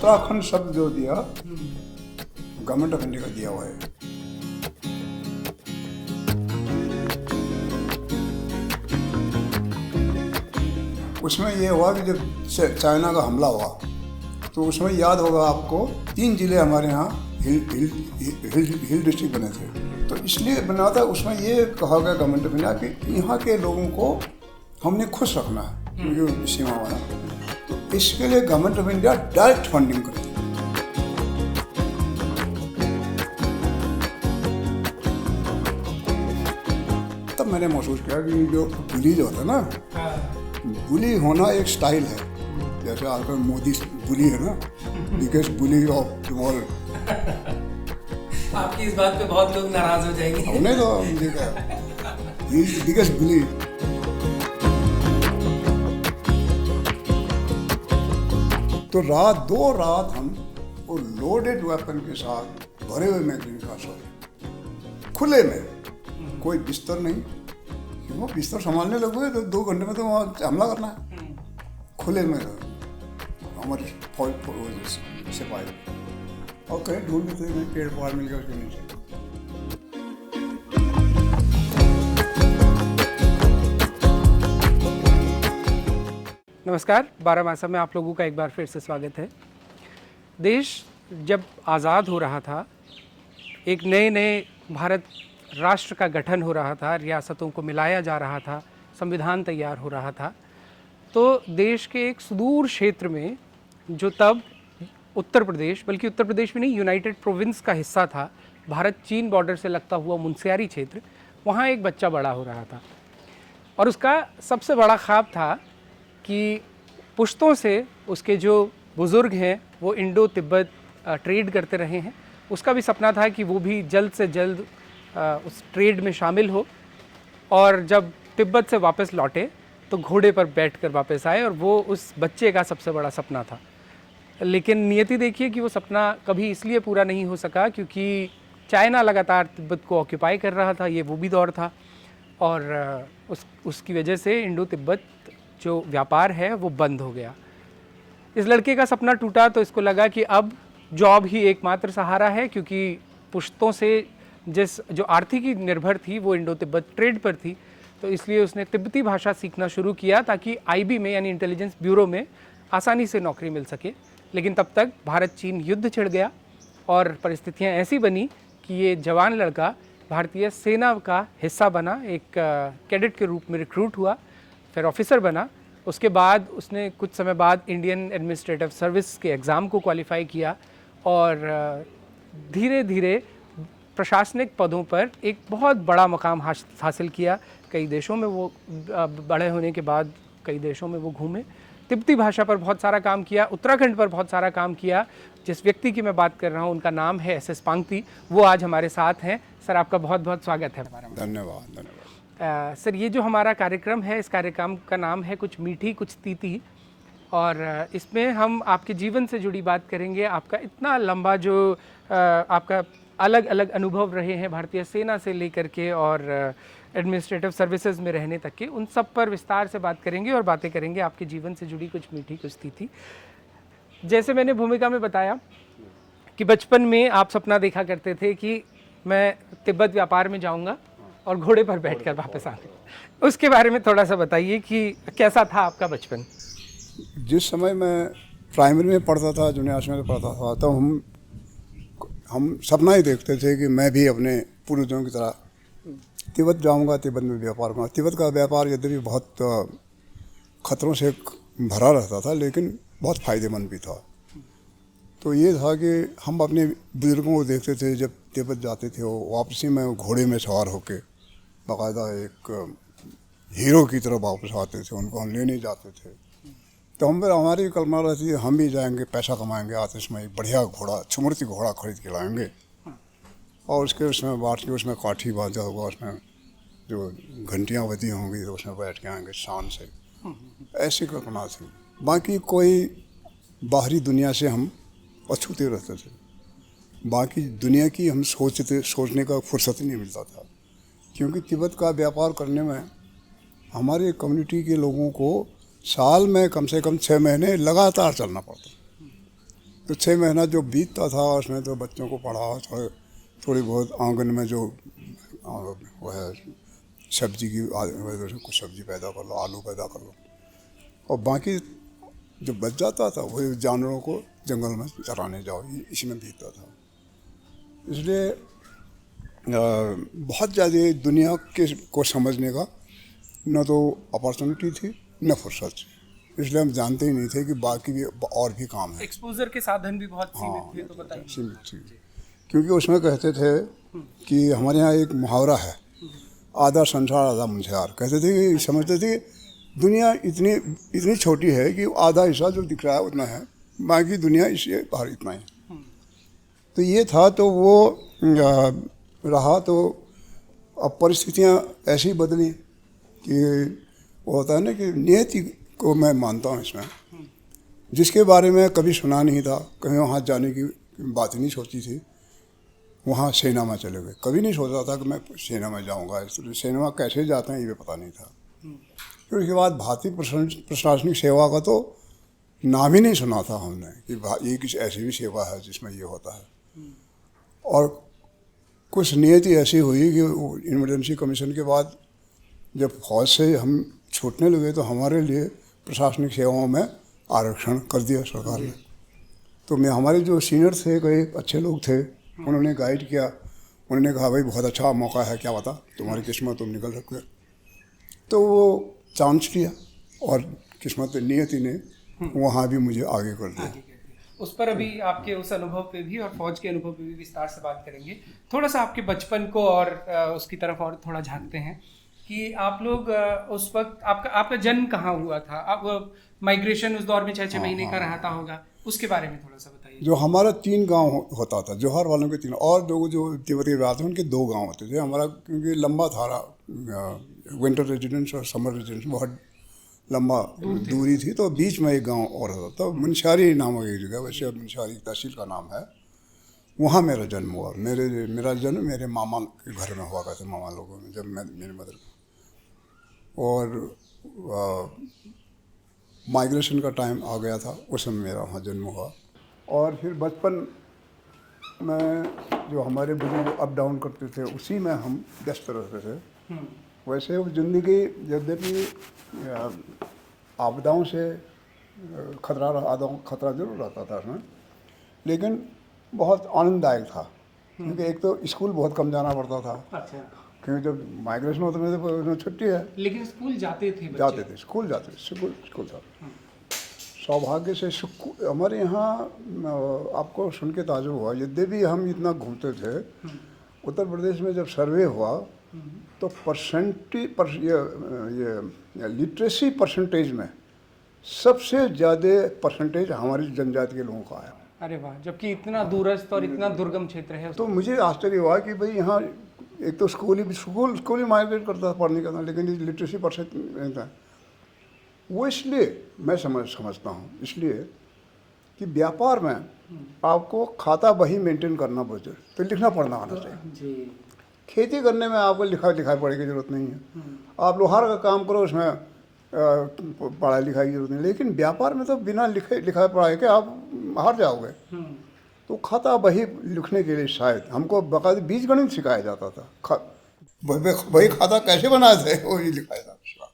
उत्तराखंड शब्द जो दिया गवर्नमेंट ऑफ इंडिया का दिया हुआ है। उसमें ये हुआ कि जब चाइना का हमला हुआ तो उसमें याद होगा आपको 3 जिले हमारे यहाँ हिल डिस्ट्रिक्ट बने थे। तो इसलिए बना था, उसमें ये कहा गया गवर्नमेंट ऑफ इंडिया कि यहाँ के लोगों को हमने खुश रखना है क्योंकि सीमा वाला। तो इसके लिए government of India direct funding करती है। तब मैंने महसूस किया कि जो बुली जो होता है ना, बुली होना एक स्टाइल है। जैसे आजकल मोदी बुली है ना, biggest bully of the world. आपकी इस बात पे बहुत लोग नाराज हो जाएंगे। हमने तो मुझे कहा ही इज द बिगेस्ट बुली। तो दो रात हम वो लोडेड वेपन के साथ भरे हुए मैगजीन का सोए, खुले में, कोई बिस्तर नहीं। वो बिस्तर संभालने लगे तो 2 घंटे में तो वहाँ हमला करना है। खुले में हमारे फौज सिपाही और कहीं ढूंढ लेते हैं, पेड़ पहाड़ मिल गया उसके नीचे। नमस्कार, 12 मासा में आप लोगों का एक बार फिर से स्वागत है। देश जब आज़ाद हो रहा था, एक नए भारत राष्ट्र का गठन हो रहा था, रियासतों को मिलाया जा रहा था, संविधान तैयार हो रहा था, तो देश के एक सुदूर क्षेत्र में जो तब उत्तर प्रदेश, बल्कि उत्तर प्रदेश में नहीं, यूनाइटेड प्रोविंस का हिस्सा था, भारत चीन बॉर्डर से लगता हुआ मुनस्यारी क्षेत्र, वहाँ एक बच्चा बड़ा हो रहा था। और उसका सबसे बड़ा ख्वाब था कि पुश्तों से उसके जो बुज़ुर्ग हैं वो इंडो तिब्बत ट्रेड करते रहे हैं, उसका भी सपना था कि वो भी जल्द से जल्द उस ट्रेड में शामिल हो और जब तिब्बत से वापस लौटे तो घोड़े पर बैठकर वापस आए। और वो उस बच्चे का सबसे बड़ा सपना था। लेकिन नियति देखिए कि वो सपना कभी इसलिए पूरा नहीं हो सका क्योंकि चाइना लगातार तिब्बत को ऑक्यूपाई कर रहा था, ये वो भी दौर था, और उसकी वजह से इंडो तिब्बत जो व्यापार है वो बंद हो गया। इस लड़के का सपना टूटा तो इसको लगा कि अब जॉब ही एकमात्र सहारा है, क्योंकि पुश्तों से जो आर्थिकी निर्भर थी वो इंडो तिब्बत ट्रेड पर थी। तो इसलिए उसने तिब्बती भाषा सीखना शुरू किया ताकि आईबी में यानी इंटेलिजेंस ब्यूरो में आसानी से नौकरी मिल सके। लेकिन तब तक भारत चीन युद्ध छिड़ गया और परिस्थितियां ऐसी बनी कि ये जवान लड़का भारतीय सेना का हिस्सा बना, एक कैडेट के रूप में रिक्रूट हुआ, फिर ऑफिसर बना। उसके बाद उसने कुछ समय बाद इंडियन एडमिनिस्ट्रेटिव सर्विस के एग्ज़ाम को क्वालिफाई किया और धीरे धीरे प्रशासनिक पदों पर एक बहुत बड़ा मकाम हासिल किया। कई देशों में वो बड़े होने के बाद कई देशों में वो घूमे, तिब्बती भाषा पर बहुत सारा काम किया, उत्तराखंड पर बहुत सारा काम किया। जिस व्यक्ति की मैं बात कर रहा हूँ उनका नाम है SS पांगती, वो आज हमारे साथ हैं। सर, आपका बहुत बहुत स्वागत है हमारा। धन्यवाद। सर, ये जो हमारा कार्यक्रम है, इस कार्यक्रम का नाम है कुछ मीठी कुछ तीती, और इसमें हम आपके जीवन से जुड़ी बात करेंगे। आपका इतना लंबा जो आपका अलग अलग अनुभव रहे हैं भारतीय सेना से लेकर के और एडमिनिस्ट्रेटिव सर्विसेज में रहने तक के, उन सब पर विस्तार से बात करेंगे और बातें करेंगे आपके जीवन से जुड़ी कुछ मीठी कुछ तीती। जैसे मैंने भूमिका में बताया कि बचपन में आप सपना देखा करते थे कि मैं तिब्बत व्यापार में जाऊंगा और घोड़े पर बैठकर वापस आऊंगा। उसके बारे में थोड़ा सा बताइए कि कैसा था आपका बचपन? जिस समय मैं प्राइमरी में पढ़ता था, जूनियर हाई में पढ़ता था, तो हम सपना ही देखते थे कि मैं भी अपने पूर्वजों की तरह तिब्बत जाऊंगा, तिब्बत में व्यापार करूँगा। तिब्बत का व्यापार यद्यपि बहुत खतरों से भरा रहता था लेकिन बहुत फ़ायदेमंद भी था। तो ये था कि हम अपने बुजुर्गों को देखते थे जब तिब्बत जाते थे, वो वापसी में घोड़े में सवार होकर बाकायदा एक हीरो की तरह वापस आते थे, उनको हम लेने जाते थे। तो हमारी कल्पना रहती है हम भी जाएंगे, पैसा कमाएंगे, आतिशमय बढ़िया घोड़ा, छुमर्ती घोड़ा खरीद के लाएंगे और उसमें बांट के उसमें काठी बांधा होगा, उसमें जो घंटियाँ बजी होंगी तो उसमें बैठ के आएंगे शान से। ऐसी कल्पना थी। बाकी कोई बाहरी दुनिया से हम अछूते रहते थे, बाकी दुनिया की हम सोचने का फुर्सत ही नहीं मिलता था, क्योंकि तिब्बत का व्यापार करने में हमारे कम्युनिटी के लोगों को साल में कम से कम 6 महीने लगातार चलना पड़ता। तो 6 महीना जो बीतता था उसमें तो बच्चों को पढ़ा, थोड़ी बहुत आंगन में जो वो है सब्जी की कुछ सब्जी पैदा कर लो, आलू पैदा कर लो, और बाकी जो बच जाता था वही जानवरों को जंगल में चराने जाओ, इसी में बीतता था। इसलिए बहुत ज़्यादा दुनिया के को समझने का न तो अपॉर्चुनिटी थी न फुर्सत थी, इसलिए हम जानते ही नहीं थे कि बाकी भी और भी काम है। एक्सपोजर के साधन भी बहुत हाँ, सीमित थे, तो बताइए। सीमित थी, क्योंकि उसमें कहते थे कि हमारे यहाँ एक मुहावरा है, आधा संसार आधा मुंशियार। कहते थे कि समझते थे कि दुनिया इतनी इतनी छोटी है कि आधा हिस्सा जो दिख रहा है उतना है, बाकी दुनिया इससे बाहर इतना ही। तो ये था, तो वो रहा। तो अब परिस्थितियाँ ऐसी बदली कि वो होता है ना कि नियति को मैं मानता हूँ इसमें, जिसके बारे में कभी सुना नहीं था, कहीं वहाँ जाने की बात ही नहीं सोची थी, वहाँ सेना में चले गए। कभी नहीं सोचा था कि मैं सेना में जाऊँगा, इसलिए सेना में कैसे जाते हैं ये भी पता नहीं था। फिर उसके बाद भारतीय प्रशासनिक सेवा का तो नाम ही नहीं सुना था हमने कि ये किसी ऐसी भी सेवा है जिसमें ये होता है। और कुछ नियति ऐसी हुई कि इमरजेंसी कमीशन के बाद जब फौज से हम छूटने लगे तो हमारे लिए प्रशासनिक सेवाओं में आरक्षण कर दिया सरकार ने। तो मैं, हमारे जो सीनियर थे, कई अच्छे लोग थे, उन्होंने गाइड किया। उन्होंने कहा भाई बहुत अच्छा मौका है, क्या पता तुम्हारी किस्मत, तुम निकल सकते। तो वो चांस किया और किस्मत नियति ने वहाँ भी मुझे आगे कर दिया। उस पर अभी आपके उस अनुभव पे भी और फौज के अनुभव पे भी विस्तार से बात करेंगे। थोड़ा सा आपके बचपन को और उसकी तरफ और थोड़ा झांकते हैं कि आप लोग उस वक्त आपका जन्म कहाँ हुआ था? आप माइग्रेशन उस दौर में 6 महीने का रहता होगा, उसके बारे में थोड़ा सा बताइए। जो हमारा 3 गांव होता था, जोहर वालों के 3, और जो तिब्बती रात उनके 2 गांव होते थे। हमारा क्योंकि लंबा था, विंटर रेजिडेंस और समर रेजिडेंस बहुत लंबा दूरी थी, तो बीच में एक गांव और होता था, मुनस्यारी नामक एक जगह, वैसे अब मुनस्यारी तहसील का नाम है। वहाँ मेरा जन्म हुआ। मेरा जन्म मेरे मामा के घर में हुआ करते, मामा लोगों में, जब मेरी मदर। और माइग्रेशन का टाइम आ गया था, उस समय मेरा वहाँ जन्म हुआ। और फिर बचपन में जो हमारे बुजुर्ग अप डाउन करते थे उसी में हम व्यस्त रहते थे। वैसे वो ज़िंदगी यद्यपि आपदाओं से खतरा जरूर रहता था उसमें, लेकिन बहुत आनंददायक था। क्योंकि एक तो स्कूल बहुत कम जाना पड़ता था। अच्छा। क्योंकि जब माइग्रेशन होता था तो उसमें छुट्टी है, लेकिन स्कूल जाते थे बच्चे? जाते थे, स्कूल जाते थे, स्कूल था। सौभाग्य से हमारे यहाँ आपको सुन के ताजुब हुआ, यद्यपि हम इतना घूमते थे, उत्तर प्रदेश में जब सर्वे हुआ तो ये लिटरेसी परसेंटेज में सबसे ज़्यादा परसेंटेज हमारी जनजाति के लोगों का आया। अरे वाह, जबकि इतना दूरस्थ और इतना दुर्गम क्षेत्र है। तो मुझे आश्चर्य हुआ कि भाई यहाँ एक तो स्कूल ही माइग्रेट करता था पढ़ने का था, लेकिन ये लिटरेसी परसेंट नहीं था। वो इसलिए मैं समझता हूँ, इसलिए कि व्यापार में आपको खाता बही मेंटेन करना बहुत जरूरी, तो लिखना पढ़ना आना चाहिए जी। खेती करने में आपको लिखाई पढ़ाई की जरूरत नहीं है। आप लोहार का काम करो, उसमें पढ़ाई लिखाई की जरूरत नहीं, लेकिन व्यापार में तो बिना लिखाई पढ़ाई के आप हार जाओगे। तो खाता बही लिखने के लिए शायद हमको बाकायदा बीज गणित सिखाया जाता था, वही खाता कैसे बनाए थे वही लिखाया जाता था।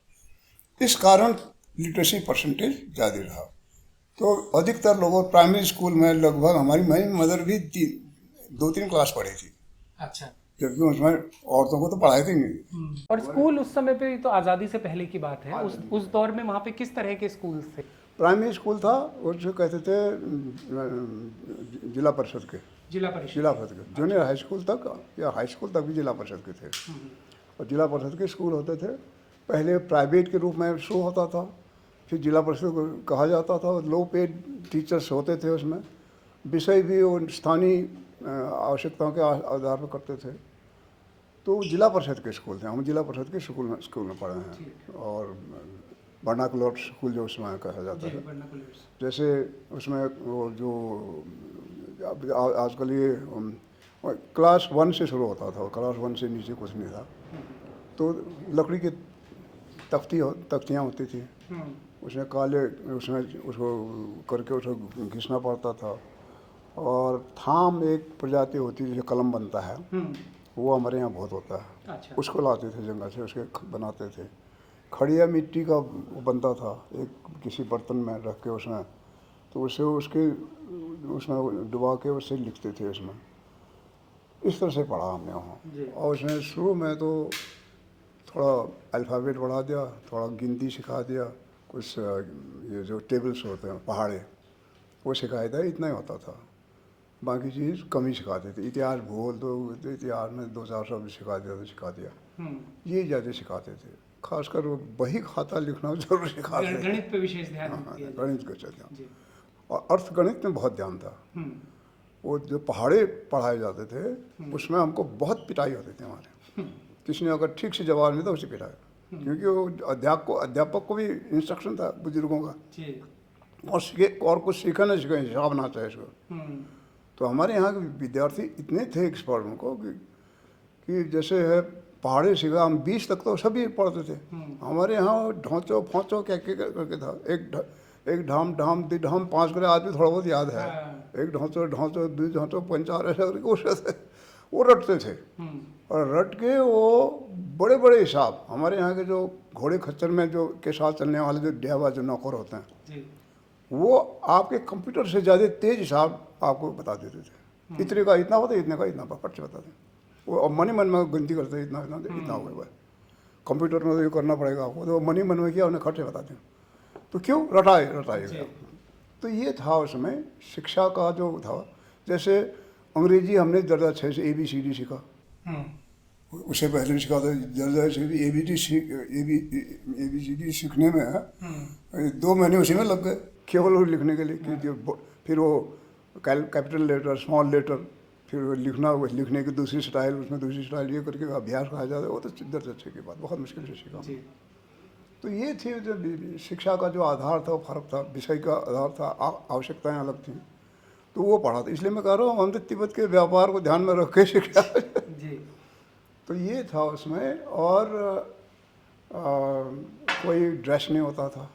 इस कारण लिटरेसी परसेंटेज ज़्यादा रहा। तो अधिकतर लोगों प्राइमरी स्कूल में लगभग, मेरी मदर भी 2-3 क्लास पढ़ी थी। अच्छा। जबकि उसमें औरतों को तो पढ़ाई थी नहीं। और स्कूल उस समय पे तो आज़ादी से पहले की बात है, उस दौर में वहाँ पे किस तरह के स्कूल थे? प्राइमरी स्कूल था, उसको कहते थे जिला परिषद के, जूनियर हाई स्कूल तक या हाई स्कूल तक भी जिला परिषद के थे। और जिला परिषद के स्कूल होते थे, पहले प्राइवेट के रूप में शुरू होता था, फिर जिला परिषद को कहा जाता था। लो पेड टीचर्स होते थे, उसमें विषय भी वो स्थानीय आवश्यकताओं के आधार पर करते थे। तो जिला परिषद के स्कूल थे, हम जिला परिषद के स्कूल में पढ़े हैं। और वर्नाकुलर स्कूल जो उसमें कहा जाता है, जैसे उसमें वो जो आजकल ये क्लास 1 से शुरू होता था, क्लास 1 से नीचे कुछ नहीं था। तो लकड़ी की तख्तियाँ होती थी, उसमें उसको करके उसको घिसना पड़ता था। और थाम एक प्रजाति होती है जो कलम बनता है, वो हमारे यहाँ बहुत होता है। अच्छा। उसको लाते थे जंगल से, उसके बनाते थे। खड़िया मिट्टी का वो बनता था एक किसी बर्तन में रख के उसमें, तो उससे उसके उसमें डुबा के उससे लिखते थे उसमें। इस तरह से पढ़ा हमने वहाँ। और उसमें शुरू में तो थोड़ा अल्फ़ाबेट बढ़ा दिया, थोड़ा गिनती सिखा दिया, कुछ ये जो टेबल्स होते हैं पहाड़े वो सिखाया था, इतना ही होता था। बाकी चीज़ कम ही सिखाते थे। इतिहास भूगोल तो इतिहास में 2-4 शब्द सिखा दिया तो सिखा दिया, ये ज़्यादा सिखाते थे। खासकर वो बही खाता लिखना जरूर सिखाते थे। गणित पे विशेष ध्यान हाँ, दिया गणित का ध्यान, जी। और अर्थगणित में बहुत ध्यान था। वो जो पहाड़े पढ़ाए जाते थे उसमें हमको बहुत पिटाई होती थी हमारे। किसी ने अगर ठीक से जवाब नहीं था उसे पिटाई, क्योंकि वो अध्यापक को भी इंस्ट्रक्शन था बुजुर्गों का, जी। और कुछ सीखा ना सीखा, हिसाब ना आता इसको। तो हमारे यहाँ के विद्यार्थी इतने थे एक्सपर्ट उनको कि जैसे है पहाड़ी सीखा, हम 20 तक तो सभी पढ़ते थे। हमारे यहाँ ढोंचो फोंचो क्या क्या करके था, एक ढाम ढाम दी ढाम 5 करे आज भी थोड़ा बहुत याद है। एक ढोंचो ढोंचो 2 ढोंचो 5 ऐसा करके वो रटते थे। और रट के वो बड़े बड़े हिसाब, हमारे यहाँ के जो घोड़े खच्चर में जो के साथ चलने वाले जो ड्राइवर जो नौकर होते हैं जी। वो आपके कंप्यूटर से ज़्यादा तेज हिसाब आपको बता देते थे। इतने का इतना होता, इतने का इतना, फट से बताते। वो अब मन ही मन में गिनती करते, इतना इतना इतना हो गया। कंप्यूटर में तो ये करना पड़ेगा आपको, तो मन ही मन में किया, उन्हें खट से बताते। तो क्यों रटाएगा। तो ये था उसमें शिक्षा का जो था। जैसे अंग्रेजी हमने दर्जा 6 से ABCD सीखा, उससे पहले सीखा था दर्जा से ABCD सीखने में 2 महीने उसी में लग गए केवल वो लिखने के लिए। कि फिर वो कैपिटल लेटर, स्मॉल लेटर, फिर वो लिखने की दूसरी स्टाइल, उसमें दूसरी स्टाइल, ये करके अभ्यास कहा जाता है। वो तो दर्जा 6 के बाद बहुत मुश्किल से सीखा। तो ये थी जो शिक्षा का जो आधार था, वो फर्क था, विषय का आधार था, आवश्यकताएं अलग थी, तो वो पढ़ा था। इसलिए मैं कह रहा हूँ हम तो तिब्बत के व्यापार को ध्यान में रख के शिक्षा जी। तो ये था उसमें। और कोई ड्रेस नहीं होता था,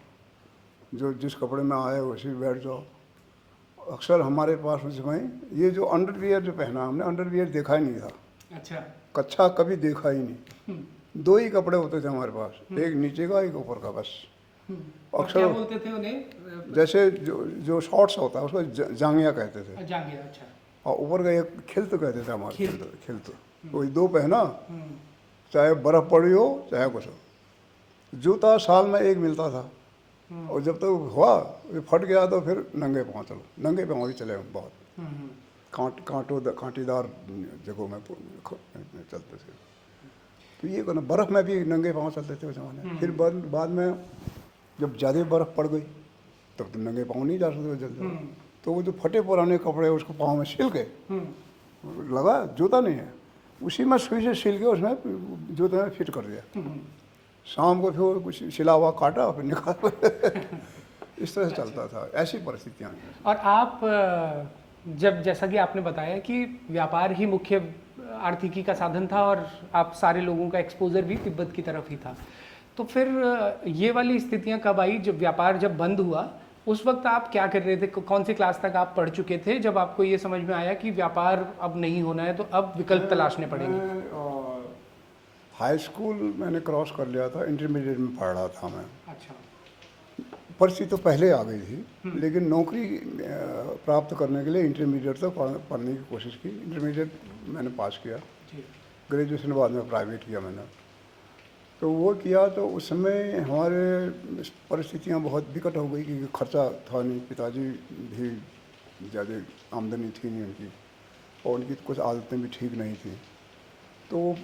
जो जिस कपड़े में आए उसी में बैठ जाओ। अक्सर हमारे पास उसमें ये जो अंडरवियर जो पहना, हमने अंडरवियर देखा ही नहीं था। अच्छा। कच्छा कभी देखा ही नहीं। 2 ही कपड़े होते थे हमारे पास, एक नीचे का एक ऊपर का, बस। अक्सर क्या बोलते थे उन्हें? जैसे जो शॉर्ट्स होता है उसको जांगिया कहते थे, जांगिया। अच्छा। और ऊपर का एक खिल्त कहते थे हमारे, खिल्त। तो 2 पहना, चाहे बर्फ पड़ी हो चाहे कुछ हो। जूता साल में 1 मिलता था, और जब तक हुआ फट गया तो फिर नंगे पाँव चलो, नंगे पाँव ही चले बहुत। कांटीदार जगहों में चलते थे। तो ये करना, बर्फ़ में भी नंगे पाँव चलते थे उस ज़माने। फिर बाद में जब ज़्यादा बर्फ़ पड़ गई तब तो नंगे पाँव नहीं जा सकते जल्दी। तो वो जो फटे पुराने कपड़े उसको पाँव में सिल के लगा, जूता नहीं है, उसी में सुई से सिल के उसमें जूते में फिट कर दिया। शाम को फिर कुछ सिला हुआ काटा फिर निकाल इस तरह से चलता था, ऐसी परिस्थितियाँ। और आप जब, जैसा कि आपने बताया कि व्यापार ही मुख्य आर्थिकी का साधन था और आप सारे लोगों का एक्सपोजर भी तिब्बत की तरफ ही था, तो फिर ये वाली स्थितियां कब आई जब व्यापार जब बंद हुआ? उस वक्त आप क्या कर रहे थे? कौन सी क्लास तक आप पढ़ चुके थे जब आपको ये समझ में आया कि व्यापार अब नहीं होना है, तो अब विकल्प तलाशने पड़ेंगे? हाई स्कूल मैंने क्रॉस कर लिया था, इंटरमीडिएट में पढ़ रहा था मैं। अच्छा। परिस्थिति तो पहले आ गई थी, लेकिन नौकरी प्राप्त करने के लिए इंटरमीडिएट तक पढ़ने की कोशिश की। इंटरमीडिएट मैंने पास किया, ग्रेजुएशन बाद में प्राइवेट किया मैंने। तो वो किया तो उस समय हमारे परिस्थितियाँ बहुत विकट हो गई, क्योंकि खर्चा था नहीं, पिताजी भी ज़्यादा आमदनी थी नहीं उनकी, और उनकी कुछ आदतें भी ठीक नहीं थी। तो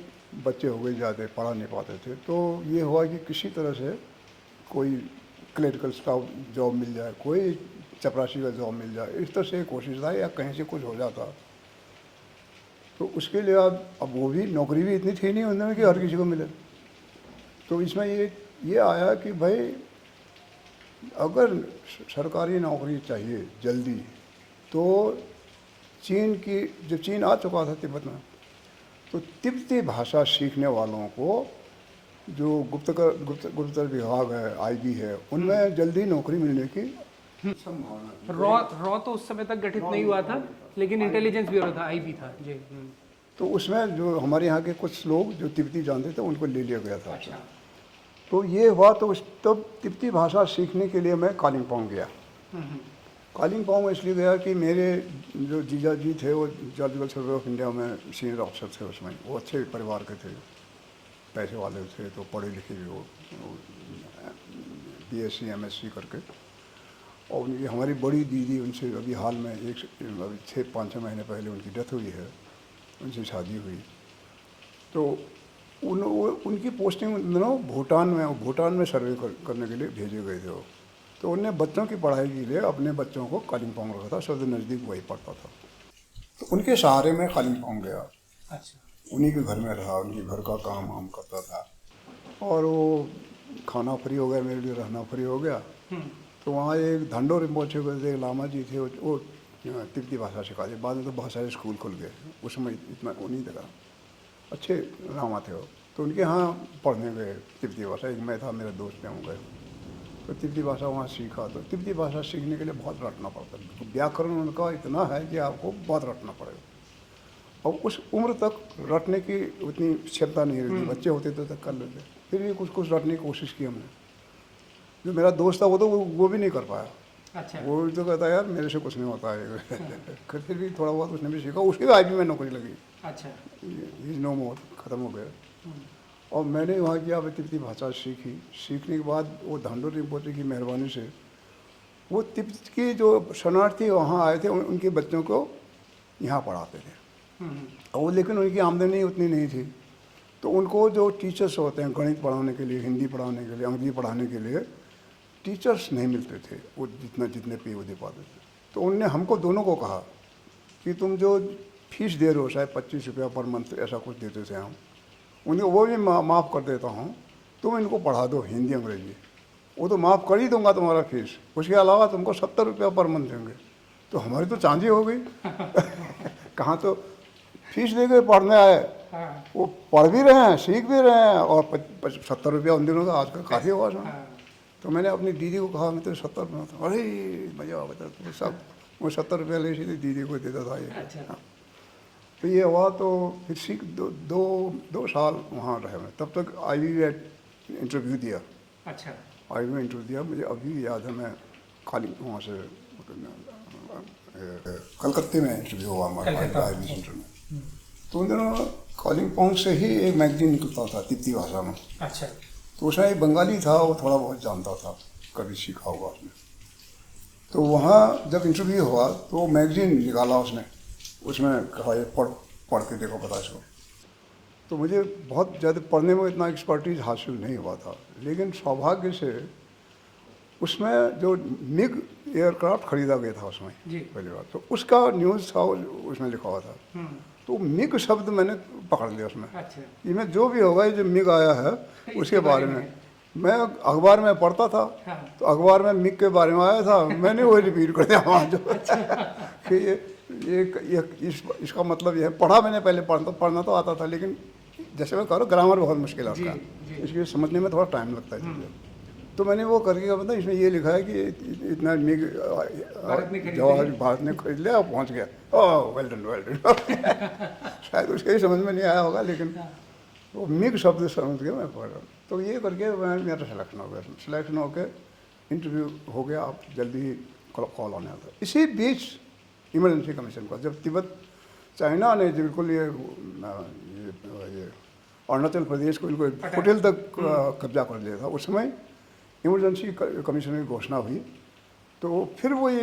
बच्चे हो गए ज़्यादा, पढ़ा नहीं पाते थे। तो ये हुआ कि किसी तरह से कोई क्लरिकल स्टाफ जॉब मिल जाए, कोई चपरासी का जॉब मिल जाए, इस तरह से कोशिश था, या कहीं से कुछ हो जाता। तो उसके लिए अब वो भी नौकरी भी इतनी थी नहीं उनमें कि हर किसी को मिले। तो इसमें ये आया कि भाई अगर सरकारी नौकरी चाहिए जल्दी, तो चीन आ चुका था तिब्बत में, तो तिब्बती भाषा सीखने वालों को जो गुप्तचर विभाग है, IB है, उनमें जल्दी नौकरी मिलने की संभावना। रॉ तो उस समय तक गठित नहीं हुआ था, लेकिन इंटेलिजेंस ब्यूरो था, आईबी था जी। तो उसमें जो हमारे यहाँ के कुछ लोग जो तिब्बती जानते थे उनको ले लिया गया था। अच्छा। तो ये हुआ, तो तब तिब्बती भाषा सीखने के लिए मैं कालिम्पोंग गया। कालिम्पोंग इसलिए गया कि मेरे जो जीजा जी थे वो जर्नल सर्वे ऑफ इंडिया में सीनियर ऑफिसर थे उसमें। वो अच्छे परिवार के थे, पैसे वाले थे, तो पढ़े लिखे भी वो BSc MSc करके। और उनकी हमारी बड़ी दीदी, उनसे अभी हाल में अभी 5-6 महीने पहले उनकी डेथ हुई है, उनसे शादी हुई। तो उनकी पोस्टिंग उन दिनों भूटान में सर्वे करने के लिए भेजे गए थे वो। तो उनने बच्चों की पढ़ाई के लिए अपने बच्चों को कालिम्पोंग रखा था, सबसे नज़दीक वही पढ़ता था। तो उनके सहारे में कालिम्पोंग गया। अच्छा। उन्हीं के घर में रहा, उनके घर का काम वाम करता था। और वो खाना फ्री हो गया, मेरे लिए रहना फ्री हो गया। तो वहाँ एक धंडो रिम्पोचे थे, लामा जी थे, वो तिब्बती भाषा सिखाते। बाद में तो बहुत सारे स्कूल खुल गए, उसमें इतना वो नहीं था, अच्छे लामा थे वो। तो उनके यहाँ पढ़ने गए तिब्बती भाषा। एक मैं था, मेरे दोस्त हैं, गए तो तिब्बती भाषा वहाँ सीखा। तो तिब्बती भाषा सीखने के लिए बहुत रटना पड़ता है, तो व्याकरण उनका इतना है कि आपको बहुत रटना पड़ेगा। और उस उम्र तक रटने की उतनी क्षमता नहीं रहती, बच्चे होते तो तक कर लेते। फिर भी कुछ कुछ रटने की कोशिश की हमने। जो मेरा दोस्त था वो भी नहीं कर पाया। अच्छा। वो तो कहता है यार मेरे से कुछ नहीं होता है। फिर भी थोड़ा बहुत उसने भी सीखा, उसकी भी IB में नौकरी लगी। अच्छा। इज नो मोर, ख़त्म हो गया। और मैंने वहाँ किया, तिब्बती भाषा सीखी। सीखने के बाद वो धांडो रिम्पोचे की मेहरबानी से वो तिब्बत की जो शरणार्थी वहाँ आए थे उनके बच्चों को यहाँ पढ़ाते थे। और लेकिन उनकी आमदनी उतनी नहीं थी, तो उनको जो टीचर्स होते हैं गणित पढ़ाने के लिए, हिंदी पढ़ाने के लिए, अंग्रेजी पढ़ाने के लिए टीचर्स नहीं मिलते थे, वो जितने पे वो दे पाते थे। तो उनने हमको दोनों को कहा कि तुम जो फीस दे रहे हो, शायद 25 रुपया पर मंथ ऐसा कुछ देते थे हम, उन्हें वो भी माफ़ कर देता हूँ, तुम इनको पढ़ा दो हिंदी अंग्रेजी, वो तो माफ़ कर ही दूंगा तुम्हारा फीस, उसके अलावा तुमको 70 रुपया पर मंथ देंगे। तो हमारी तो चांदी हो गई। कहाँ तो फीस दे के पढ़ने आए, वो पढ़ भी रहे हैं, सीख भी रहे हैं, और 70 रुपया उन दिनों का आजकल काफ़ी होगा उसमें। तो मैंने अपनी दीदी को कहा, मैं तो 70 रुपया था। अरे भैया बता, तो सब वो 70 रुपया ले सीधे दीदी को देता था ये। अच्छा। तो ये हुआ। तो फिर सीख दो साल वहाँ रहे मैं। तब तक IB में इंटरव्यू दिया। अच्छा। IB में इंटरव्यू दिया, मुझे अभी याद है। मैं खाली वहाँ से कलकत्ते में इंटरव्यू हुआ हमारा IB सेंटर में। तो उन दिनों कालिम्पोंग से ही एक मैगजीन निकलता था तिब्बती भाषा में। अच्छा। तो उसमें एक बंगाली था, वो थोड़ा बहुत जानता था, कभी सीखा होगा उसने। तो वहाँ जब इंटरव्यू हुआ तो वो मैगजीन निकाला उसने, उसमें कहा ये पढ़ के देखो पता इसको। तो मुझे बहुत ज़्यादा पढ़ने में इतना एक्सपर्टीज हासिल नहीं हुआ था, लेकिन सौभाग्य से उसमें जो मिग एयरक्राफ्ट खरीदा गया था उसमें पहली बार, तो उसका न्यूज़ था, उसमें लिखा हुआ था। तो मिग शब्द मैंने पकड़ लिया उसमें। अच्छा। इसमें जो भी होगा, ये जो मिग आया है उसके बारे में मैं अखबार में पढ़ता था। हाँ। तो अखबार में मिग के बारे में आया था, मैंने वही रिपीट कर दिया वहाँ जो। कि ये इसका मतलब ये है। पढ़ा मैंने पहले, पढ़ना तो आता था, लेकिन जैसे मैं कह रहा हूँ ग्रामर बहुत मुश्किल है उसका, इसलिए समझने में थोड़ा टाइम लगता है। तो मैंने वो करके क्या मतलब इसमें ये लिखा है कि इतना मिग जवाहर भारत ने खरीद लिया, पहुँच गया। ओह वेल डन वेल डन। शायद उसके ही समझ में नहीं आया होगा, लेकिन वो मिग शब्द समझ गया मैं पढ़ रहा हूँ। तो ये करके मेरा सिलेक्शन हो गया। सिलेक्शन होकर इंटरव्यू हो गया, आप जल्दी ही कॉल आने आता। इसी बीच इमरजेंसी कमीशन का, जब तिब्बत चाइना ने बिल्कुल ये अरुणाचल प्रदेश को बिल्कुल फुटेल तक कब्जा कर लिया था, उस समय इमरजेंसी कमीशन की घोषणा हुई। तो फिर वही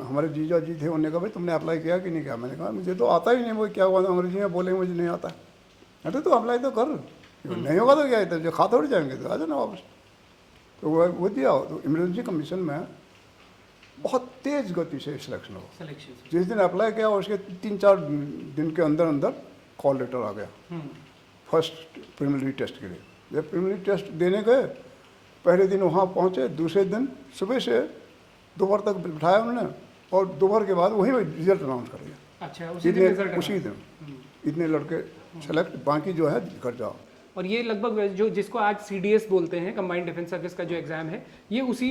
हमारे जीजा जी थे, उन्होंने कहा भाई तुमने अप्लाई किया कि नहीं किया। मैंने कहा मुझे तो आता ही नहीं, वो क्या हुआ अंग्रेजी में बोले मुझे नहीं आता। अरे तो अप्लाई तो कर, नहीं होगा तो क्या है, जो खा थोड़ी जाएंगे, तो आ जाना वापस। तो वो दिया। तो इमरजेंसी कमीशन में बहुत तेज़ गति से सिलेक्शन हो। जिस दिन अप्लाई किया उसके 3-4 दिन के अंदर अंदर कॉल लेटर आ गया फर्स्ट प्रिलिमिनरी टेस्ट के लिए। जब प्रिलिमिनरी टेस्ट देने गए, पहले दिन वहाँ पहुँचे, दूसरे दिन सुबह से दोपहर तक बिठाया उन्होंने, और दोपहर के बाद वही रिजल्ट अनाउंस कर दिया। अच्छा, उसी दिन इतने लड़के सेलेक्ट, बाकी जो है घर जाओ। और ये लगभग जो जिसको आज CDS बोलते हैं, कंबाइंड डिफेंस सर्विस का जो एग्ज़ाम है, ये उसी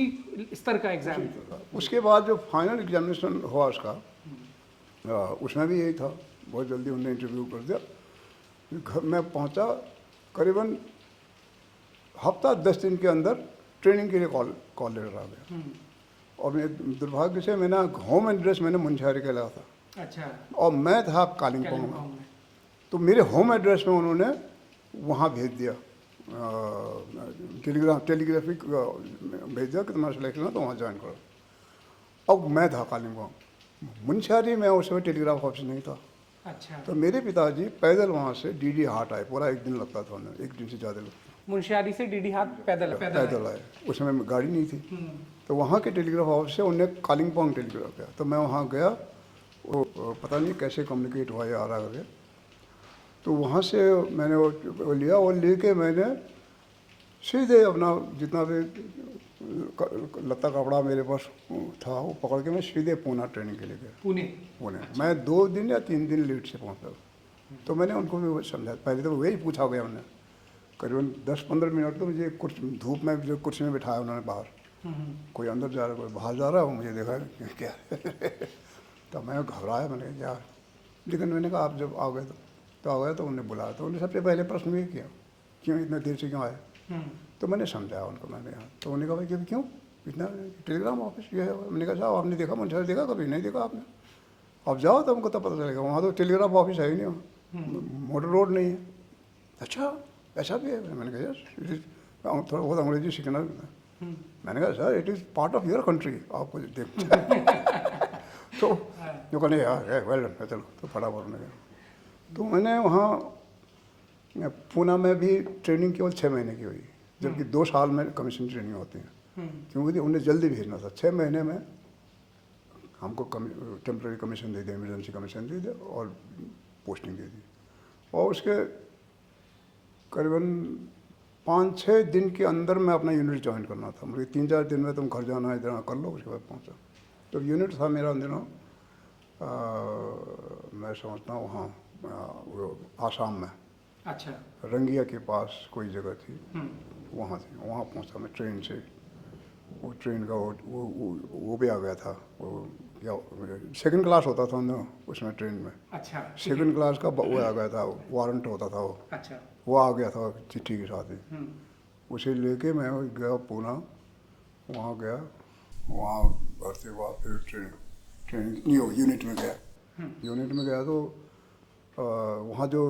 स्तर का एग्ज़ाम है। उसके बाद जो फाइनल एग्जामिनेशन हुआ उसका, उसमें भी यही था, बहुत जल्दी उन्होंने इंटरव्यू कर दिया। घर मैं पहुंचा, करीबन हफ्ता 10 दिन के अंदर ट्रेनिंग के लिए कॉल लेटर आ गया। और मैं दुर्भाग्य से मैंने होम एड्रेस मैंने मुंशियारी का लगा था। अच्छा। और मैं था कालिम्पोंग में, तो मेरे होम एड्रेस में उन्होंने वहाँ भेज दिया, टेलीग्राफिक भेज दिया कि तुम्हारा सिलेक्शन है तो वहाँ ज्वाइन करो। अब मैं था कालिम्पोंग, मुंशियारी में उस समय टेलीग्राफ ऑफिस नहीं था। अच्छा। तो मेरे पिताजी पैदल वहाँ से डीडी हाट आए, पूरा एक दिन लगता था उन्हें, एक दिन से ज़्यादा लगता था। मुंशियारी से डीडी हाट पैदल आए, उस समय गाड़ी नहीं थी। तो वहाँ के टेलीग्राफ ऑफिस से उन्हें कालिम्पोंग टेलीग्राफ किया। तो मैं वहाँ गया, वो पता नहीं कैसे कम्युनिकेट हुआ या आ रहा है। तो वहाँ से मैंने वो लिया, और लेके मैंने सीधे अपना जितना भी लत्ता कपड़ा मेरे पास था वो पकड़ के मैं सीधे पूना ट्रेनिंग के लिए गया। पुणे मैं 2 दिन या 3 दिन लेट से पहुँचा। तो मैंने उनको भी समझा, पहले तो वही पूछा गया उन्होंने, करीबन 10-15 मिनट तो मुझे धूप में जो कुर्सी में बिठाया उन्होंने बाहर, कोई अंदर जा रहा है कोई बाहर जा रहा है, वो मुझे देखा क्या तो मैं घबराया, मैंने कहा यार। लेकिन मैंने कहा आप जब आ गए तो आ गए, तो उन्होंने बुलाया। तो उन्होंने सबसे पहले प्रश्न ये किया, क्यों इतना देर से क्यों आए? तो मैंने समझाया उनको, मैंने यहाँ तो उन्होंने कहा भाई क्यों इतना टेलीग्राम ऑफिस ये है। मैंने कहा साहब आपने देखा, मुंशियारी देखा कभी? नहीं देखा आपने? आप जाओ तो हमको तब पता चलेगा, वहाँ तो टेलीग्राफ ऑफिस है ही नहीं, वहाँ मोटर रोड नहीं है। अच्छा ऐसा भी है? मैंने कहा यस, थोड़ा बहुत अंग्रेजी सीखना। मैंने कहा sir it is part of your country, आपको देखते तो जो कहने यार वेल डन, चलो तो फटाफट उन्होंने गया। तो मैंने वहाँ पूना में भी ट्रेनिंग केवल 6 महीने की हुई, जबकि 2 साल में कमीशन ट्रेनिंग होती है, क्योंकि उन्हें जल्दी भेजना था। 6 महीने में हमको टेम्प्रेरी कमीशन दे दिया, इमरजेंसी कमीशन दे दिया और पोस्टिंग दे दी। और उसके करीबन 5-6 दिन के अंदर मैं अपना यूनिट ज्वाइन करना था। मुझे 3-4 दिन में तुम घर जाना है, इधर कर लो, उसके बाद पहुँचा। तो यूनिट था मेरा उन दिनों, मैं समझता हूँ वहाँ आसाम में। अच्छा। रंगिया के पास कोई जगह थी, वहाँ थी, वहाँ पहुँचा मैं ट्रेन से। वो ट्रेन का वो भी आ गया था, वो क्या सेकंड क्लास होता था ना उसमें ट्रेन में। अच्छा। सेकंड क्लास का वो आ गया था, वारंट होता था वो। अच्छा। वो आ गया था चिट्ठी के साथ ही। उसे लेके मैं गया पूना, वहाँ गया, वहाँ भर्ती हुआ, फिर ट्रेन यूनिट में गया। यूनिट में गया तो वहाँ जो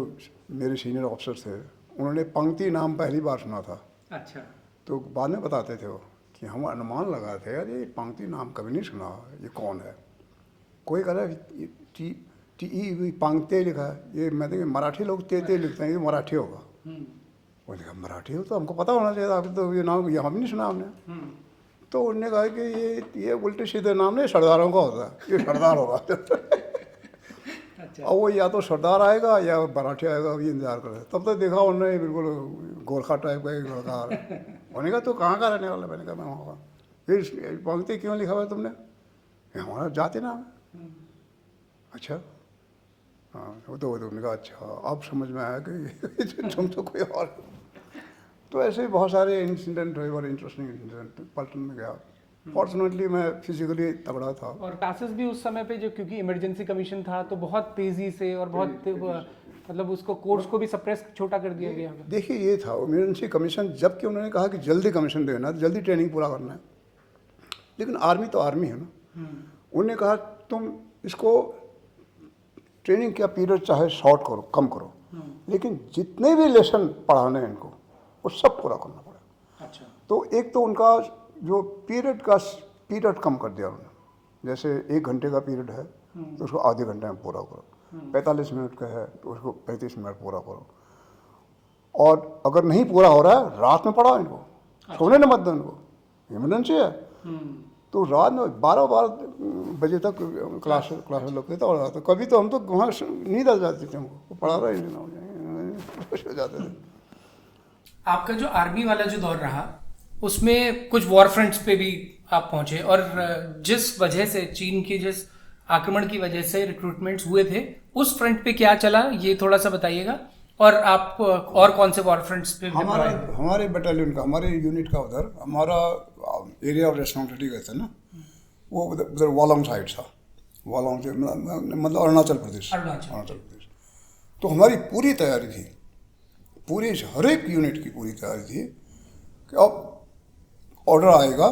मेरे सीनियर ऑफिसर थे, उन्होंने पंक्ति नाम पहली बार सुना था। अच्छा। तो बाद में बताते थे वो कि हम अनुमान लगाए थे यार ये पंक्ति नाम कभी नहीं सुना, ये कौन है। कोई कह रहा है टी पंक्ति लिखा है, ये मैं देखिए मराठी लोग ते लिखते हैं, ये मराठी होगा। वो देखा मराठी हो तो हमको पता होना चाहिए था, तो ये नाम यहाँ भी नहीं सुना हमने। तो उन्होंने कहा कि ये उल्टे सीधे नाम नहीं सरदारों का होता है, ये सरदार होगा। और वो या तो सरदार आएगा या मराठी आएगा, ये इंतजार कर रहे। तब तक देखा उन्होंने बिल्कुल गोरखा टाइप का एक लड़का आ रहा है। उन्होंने कहा तो कहाँ का रहने वाला? मैंने कहा मैं वहाँ का। फिर पंक्ति क्यों लिखा हुआ है तुमने? हमारा जाति नाम है। अच्छा हाँ, वो तो उन्होंने कहा अच्छा अब समझ में आया कि तुम तो कोई और। तो ऐसे ही बहुत सारे इंसिडेंट हुए, बड़े इंटरेस्टिंग इंसिडेंट। पलटन में गया, फॉर्चुनेटली मैं फिजिकली तगड़ा था। और क्लासेस भी उस समय पे जो क्योंकि इमरजेंसी कमीशन था तो बहुत तेजी से और बहुत मतलब उसको कोर्स को भी सप्रेस छोटा कर दिया गया। देखिए ये था इमरजेंसी कमीशन, जबकि उन्होंने कहा कि जल्दी कमीशन देना, जल्दी ट्रेनिंग पूरा करना है, लेकिन आर्मी तो आर्मी है ना। उन्होंने कहा तुम इसको ट्रेनिंग का पीरियड चाहे शॉर्ट करो, कम करो, लेकिन जितने भी लेसन पढ़ाने हैं इनको वो सब पूरा करना पड़ेगा। अच्छा। तो एक तो उनका जो पीरियड कम कर दिया उन्होंने। जैसे 1 घंटे का पीरियड है तो उसको आधे घंटे में पूरा करो, 45 मिनट का है तो उसको 35 मिनट पूरा करो, और अगर नहीं पूरा हो रहा है रात में पढ़ाओ इनको। अच्छा। सोने न मत दो इनको, इमरजेंसी है। तो रात में 12 बजे तक क्लास लगते थे। और तो कभी तो हम तो वहाँ नींद आ जाती थी, हमको पढ़ा रहा ही नहीं हो जाते थे। आपका जो आर्मी वाला जो दौर रहा उसमें कुछ वॉर फ्रंट्स पे भी आप पहुंचे, और जिस वजह से चीन की जिस आक्रमण की वजह से रिक्रूटमेंट्स हुए थे उस फ्रंट पे क्या चला ये थोड़ा सा बताइएगा। और आप और कौन से वॉर फ्रंट्स पे हमारा deploy हुए? हमारे बटालियन का, हमारे यूनिट का उधर हमारा एरिया ऑफ रिस्पॉन्सिबिलिटी कहते हैं ना, वो उधर वालोंग साइड था। वालोंग से मतलब अरुणाचल प्रदेश। अरुणाचल। प्रदेश। तो हमारी पूरी तैयारी थी, पूरी हर एक यूनिट की पूरी तैयारी थी कि अब ऑर्डर आएगा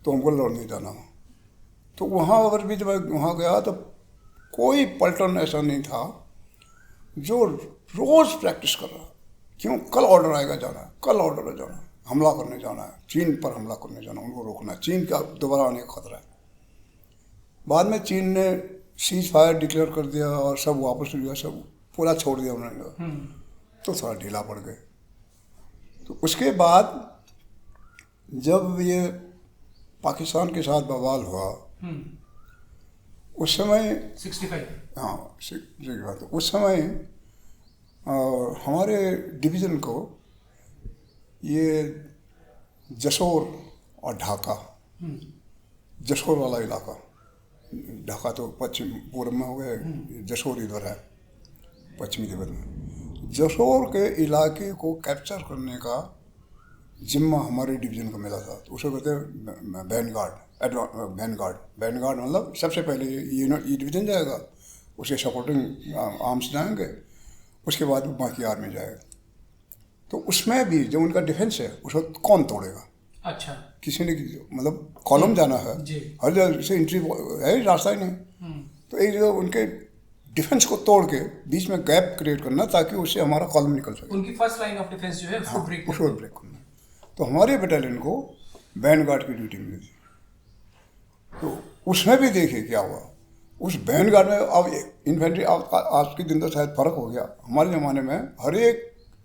तो हमको लड़ने जाना हो। तो वहाँ अगर भी जब मैं वहाँ गया तो कोई पलटन ऐसा नहीं था जो रोज़ प्रैक्टिस कर रहा, क्यों कल ऑर्डर आएगा जाना है, कल ऑर्डर है जाना है, हमला करने जाना है, चीन पर हमला करने जाना, उनको रोकना है, चीन का दोबारा आने का खतरा है। बाद में चीन ने सीज फायर डिक्लेयर कर दिया और सब वापस लिया, सब पूरा छोड़ दिया उन्होंने, तो थोड़ा ढीला पड़ गए। तो उसके बाद जब ये पाकिस्तान के साथ बवाल हुआ उस समय 65। हाँ उस समय हमारे डिवीज़न को ये जसोर और ढाका, जसोर वाला इलाका, ढाका तो पश्चिम पूर्व में हो गया, जसोर इधर है पश्चिमी तिब्बत में। जसोर के इलाके को कैप्चर करने का जिम्मा हमारे डिवीज़न को मिला था। तो उसे कहते हैं वैनगार्ड मतलब सबसे पहले ये डिवीज़न जाएगा, उसके सपोर्टिंग आर्म्स जाएंगे, उसके बाद बाकी आर्मी जाएगा। तो उसमें भी जो उनका डिफेंस है उसको कौन तोड़ेगा? अच्छा। किसी ने मतलब कॉलम जाना है, हर जगह से एंट्री है, रास्ता ही नहीं। तो एक जगह उनके डिफेंस को तोड़ के बीच में गैप क्रिएट करना ताकि उससे हमारा कॉलम निकल सके। उनकी फर्स्ट लाइन ऑफ डिफेंस जो है उसको ब्रेक करना। तो हमारे बटालियन को वैनगार्ड की ड्यूटी मिली थी। तो उसमें भी देखिए क्या हुआ, उस वैनगार्ड में अब इन्फेंट्री आज के दिन तो शायद फ़र्क हो गया। हमारे ज़माने में हर एक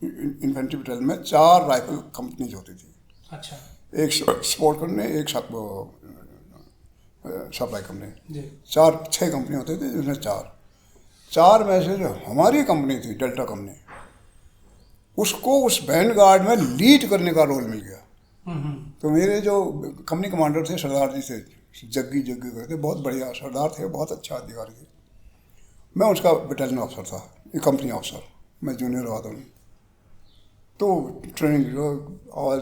इन्फेंट्री बटालियन में 4 राइफल कंपनीज होती थी। अच्छा। एक सपोर्ट करने, एक सप्लाई करने, 6 कंपनी होती थी जिसमें 4 में से जो हमारी कंपनी थी डेल्टा कंपनी, उसको उस वैनगार्ड में लीड करने का रोल मिल गया। तो मेरे जो कंपनी कमांडर थे सरदार जी थे, जग्गी करते, बहुत बढ़िया सरदार थे, बहुत अच्छा अधिकारी थे। मैं उसका बटालियन ऑफिसर था, कंपनी ऑफिसर, मैं जूनियर रहा था। तो ट्रेनिंग और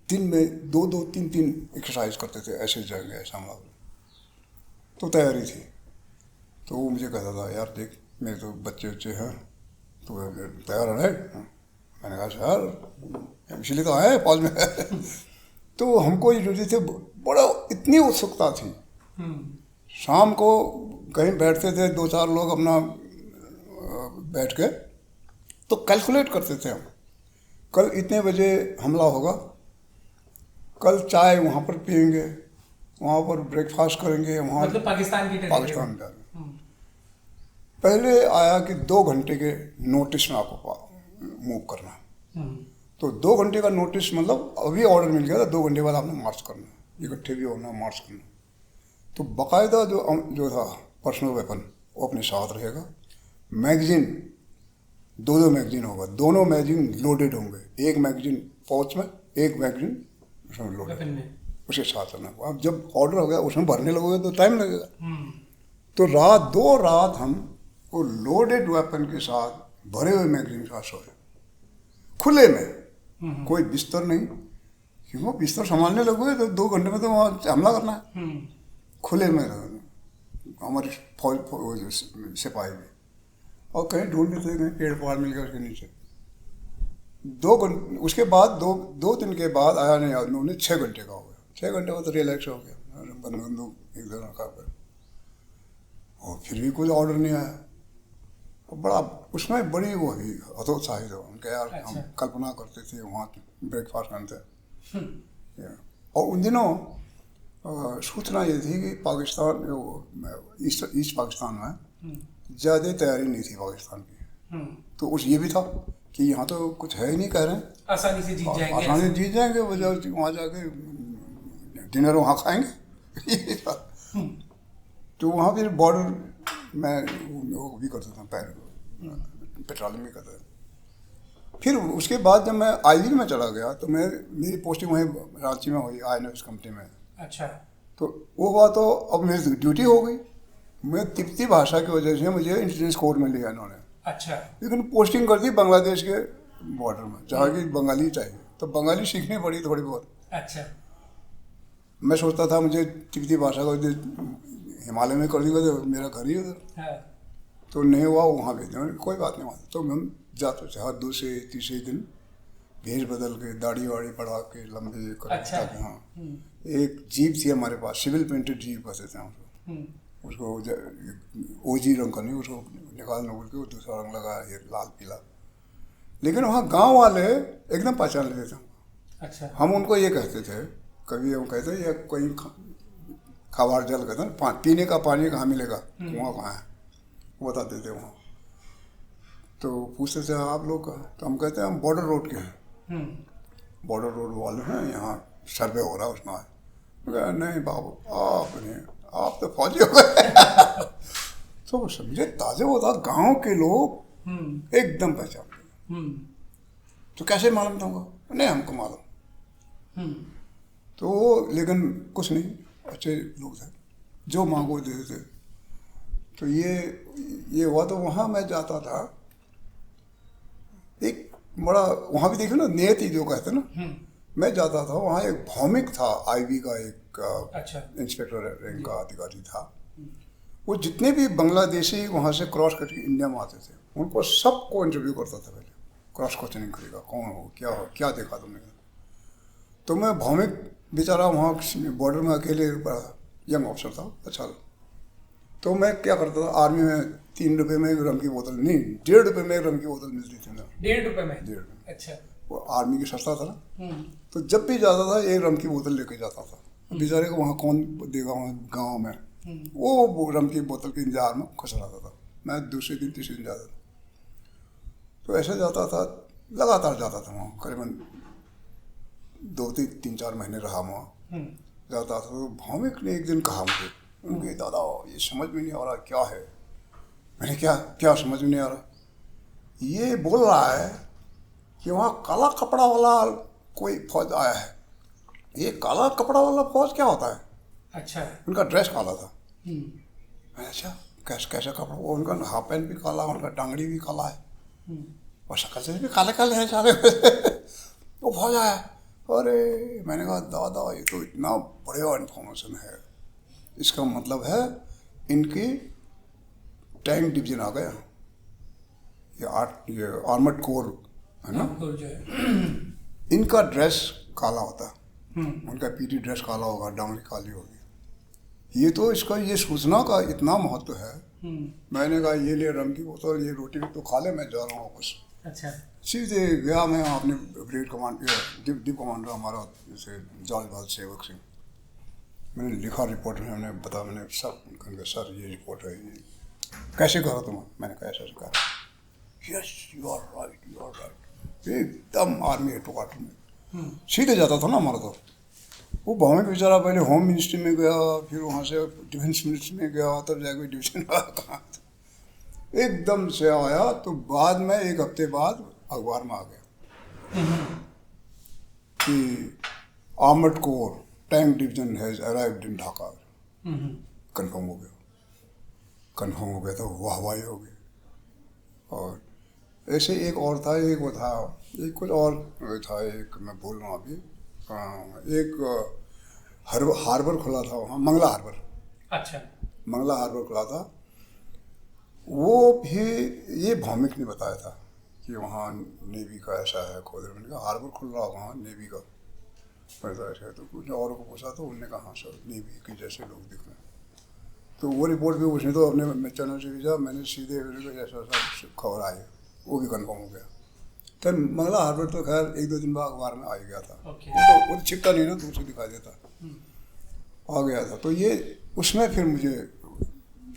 दिन में 2-3 एक्सरसाइज करते थे, ऐसे जाएंगे ऐसा हमला। तो तैयारी थी। तो वो मुझे कहता था, यार देख मेरे तो बच्चे हैं, तो तैयार है। मैंने कहा सर इसलिए तो आए फौज में। तो हमको ये ड्यूटी थे, बड़ा इतनी उत्सुकता थी। शाम को कहीं बैठते थे 2-4 लोग अपना बैठ के, तो कैलकुलेट करते थे हम, कल इतने बजे हमला होगा, कल चाय वहाँ पर पियेंगे, वहाँ पर ब्रेकफास्ट करेंगे, वहाँ मतलब पाकिस्तान में पहले आया कि 2 घंटे के नोटिस में आपको मूव करना। तो 2 घंटे का नोटिस मतलब अभी ऑर्डर मिल गया था, 2 घंटे बाद आपने मार्च करना, इकट्ठे भी होना, मार्च करना। तो बाकायदा जो था पर्सनल वेपन वो अपने साथ रहेगा, मैगजीन 2 मैगजीन होगा, दोनों मैगजीन लोडेड होंगे, एक मैगजीन पॉच में, एक मैगजीन उसमें लोडेड, उसके साथ रहना। अब जब ऑर्डर हो गया उसमें भरने लगोगे तो टाइम लगेगा। तो 2 रात हम वो लोडेड वेपन के साथ भरे हुए मैगजीन के साथ सोए, खुले में, कोई बिस्तर नहीं, क्योंकि बिस्तर संभालने लगोगे तो 2 घंटे में तो वहाँ हमला करना है। खुले में हमारी फौज सिपाही भी, और कहीं ढूंढ लेते, कहीं पेड़ पहाड़ मिल गया उसके नीचे। 2 घंटे उसके बाद 2 दिन के बाद आया नहीं उन्होंने, 6 घंटे का हो गया। 6 घंटे बाद तो रिलैक्स हो गया, बंदूक एक दर रखा गया, और फिर भी कोई ऑर्डर नहीं आया। बड़ा उसमें बड़ी वो हुई हतोत्साहित हो उनके, यार अच्छा। हम कल्पना करते थे वहाँ ब्रेकफास्ट करते। और उन दिनों सूचना ये थी कि पाकिस्तान ईस्ट पाकिस्तान में ज़्यादा तैयारी नहीं थी पाकिस्तान की। तो उस ये भी था कि यहाँ तो कुछ है ही नहीं, कह रहे हैं आसानी से जीत जाएंगे, वहाँ जाके डिनर वहाँ खाएंगे। तो वहाँ फिर बॉर्डर में वो भी करता था, पेट्रोलिंग भी करता था। फिर उसके बाद जब मैं आईवी में चला गया तो मेरी पोस्टिंग वहीं रांची में हुई, INS कंपनी में। अच्छा। तो वो हुआ तो अब मेरी ड्यूटी हो गई। मैं तिब्बती भाषा की वजह से मुझे इंटेलिजेंस कोर में लिया इन्होंने, अच्छा। लेकिन पोस्टिंग कर दी बांग्लादेश के बॉर्डर में, जहाँ की बंगाली चाहिए, तो बंगाली सीखनी पड़ी थोड़ी बहुत। अच्छा। मैं सोचता था मुझे तिब्बती भाषा को हिमालय में कर दूंगा तो मेरा घर ही उधर, हाँ। तो नहीं हुआ, वहाँ भेज देंगे, कोई बात नहीं, वहाँ तो हम जाते थे हर दूसरे तीसरे दिन भेष बदल के दाढ़ी वाड़ी बढ़ा के लंबे कर। अच्छा। हाँ, एक जीप थी हमारे पास, सिविल पेंटेड जीप कहते थे हम उसको, ओजी रंग का नहीं, उसको निकालना बोल के वो दूसरा रंग लगा, ये लाल पीला। लेकिन वहाँ गांव वाले एकदम पहचान लेते थे। अच्छा। हम उनको ये कहते थे, कभी हम कहते ये कोई खवार जल कहते ना, पीने का पानी कहाँ मिलेगा, कुआं कहाँ है, वो बताते थे वहाँ। तो पूछते थे आप लोग कहाँ, तो हम कहते हैं हम बॉर्डर रोड के हैं, बॉर्डर रोड वाले हैं, यहाँ सर्वे हो रहा है उसमें। नहीं बाबू आप नहीं, आप तो फौजी हो गए। तो समझे, ताजे वो था, गांव के लोग एकदम पहचान गए। तो कैसे मालूम तुमको? नहीं हमको मालूम। तो लेकिन कुछ नहीं, अच्छे लोग थे, जो मांगो देते थे। तो ये हुआ। तो वहाँ मैं जाता था, एक बड़ा वहाँ भी देखो ना, नियति जो कहते ना, मैं जाता था वहाँ, एक भौमिक था, आईबी का एक अच्छा। इंस्पेक्टर रैंक का अधिकारी था। वो जितने भी बांग्लादेशी वहाँ से क्रॉस करके इंडिया में आते थे, उनको सबको इंटरव्यू करता था पहले, क्रॉस क्वेश्चनिंग करेगा, कौन हो, क्या देखा तुमने। तो मैं भौमिक बेचारा वहाँ बॉर्डर में अकेले यंग ऑफिसर था, अच्छा। तो मैं क्या करता था, आर्मी में 3 रुपये में रम की बोतल, नहीं 1.5 रुपये में रम की बोतल मिलती थी ना। 1.5 रुपये में? 1.5 रुपये। अच्छा। वो आर्मी की सस्ता था ना, तो जब भी जाता था एक रम की बोतल लेके जाता था। बेचारे को वहाँ कौन देगा, वहाँ गाँव में वो रम की बोतल के इंतजार में खुश रहता था। मैं दूसरे दिन तीसरे दिन जाता था, तो ऐसे जाता था, लगातार जाता था वहाँ, करीबन 2-3-4 महीने रहा वहाँ, जाता था। तो भौमिक ने एक दिन कहा मुझे, उनके दादा ये समझ में नहीं आ रहा क्या है। मैंने क्या समझ में नहीं आ रहा? ये बोल रहा है कि वहाँ काला कपड़ा वाला कोई फौज आया है। ये काला कपड़ा वाला फौज क्या होता है? अच्छा। उनका ड्रेस काला था। अच्छा, कैसा कपड़ा? वो उनका हाफ पैंट भी काला, उनका टांगड़ी भी काला है, और शक्ल से भी काले काले हैं सारे। वो फौज आया। अरे मैंने कहा दादा ये तो इतना बढ़िया इन्फॉर्मेशन है, इसका मतलब है इनकी टैंक डिवीजन आ गया, ये आर्मर्ड कोर है ना, इनका ड्रेस काला होता है, उनका पीटी ड्रेस काला होगा, डांगरी काली होगी। ये तो इसका ये सूचना का इतना महत्व है। मैंने कहा ये ले रम की बोतल, ये रोटी तो खा ले, मैं जा रहा हूँ वापस। अच्छा। सीधे गया मैं, आपने ब्रिगेड कमांडर डिप कमांडर हमारा जैसे जालबाज सेवक सिंह, मैंने लिखा रिपोर्ट में, मैंने बताया, मैंने सब कहा सर ये रिपोर्ट है, ये कैसे करो तुम? मैंने कहा ऐसा कहा, यस यू आर राइट, एकदम आर्मी हेडक्वार्टर में सीधे जाता था ना हमारा। तो वो भौमिक बेचारा पहले होम मिनिस्ट्री में गया, फिर वहाँ से डिफेंस मिनिस्ट्री में गया, तब जाके डिवीजन कहाँ एकदम से आया। तो बाद में 1 हफ्ते बाद अखबार में आ गया कि armoured corps tank division has arrived in Dhaka. Confirm हो गया तो वाहवाही हो गई। और ऐसे एक और था, एक वो था, एक कुछ और था, एक मैं बोल रहा हूँ अभी, एक हार्बर खुला था वहाँ, मंगला हार्बर। अच्छा। मंगला हार्बर खुला था, वो भी ये भौमिक ने बताया था कि वहाँ नेवी का ऐसा है खोदर। मैंने कहा हार्बर खुल रहा वहाँ नेवी का, ऐसा है। तो कुछ और को पूछा तो उनने कहा हाँ सर नेवी के जैसे लोग दिख रहे हैं। तो वो रिपोर्ट भी उसने तो अपने चैनल से भेजा, मैंने सीधे ऐसा खबर आई, वो भी कंफर्म हो गया। तो मंगला हार्बर तो खैर 1-2 दिन बाद अखबार में आ ही गया था। तो वो छिपता नहीं ना, दूर से दिखाई देता, आ गया था। तो ये उसमें फिर मुझे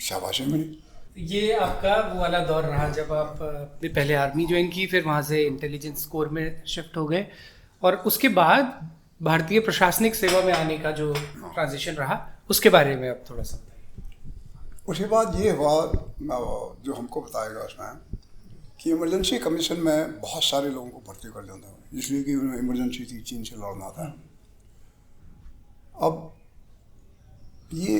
शाबाशी मिली। ये आपका वो वाला दौर रहा जब आप पहले आर्मी ज्वाइन की, फिर वहाँ से इंटेलिजेंस कोर में शिफ्ट हो गए, और उसके बाद भारतीय प्रशासनिक सेवा में आने का जो ट्रांजिशन रहा, उसके बारे में आप थोड़ा सा। उसके बाद ये हुआ जो हमको बताएगा उसमें कि इमरजेंसी कमीशन में बहुत सारे लोगों को भर्ती कर देता है, इसलिए कि उन्हें इमरजेंसी थी, चीन से लड़ना था। अब ये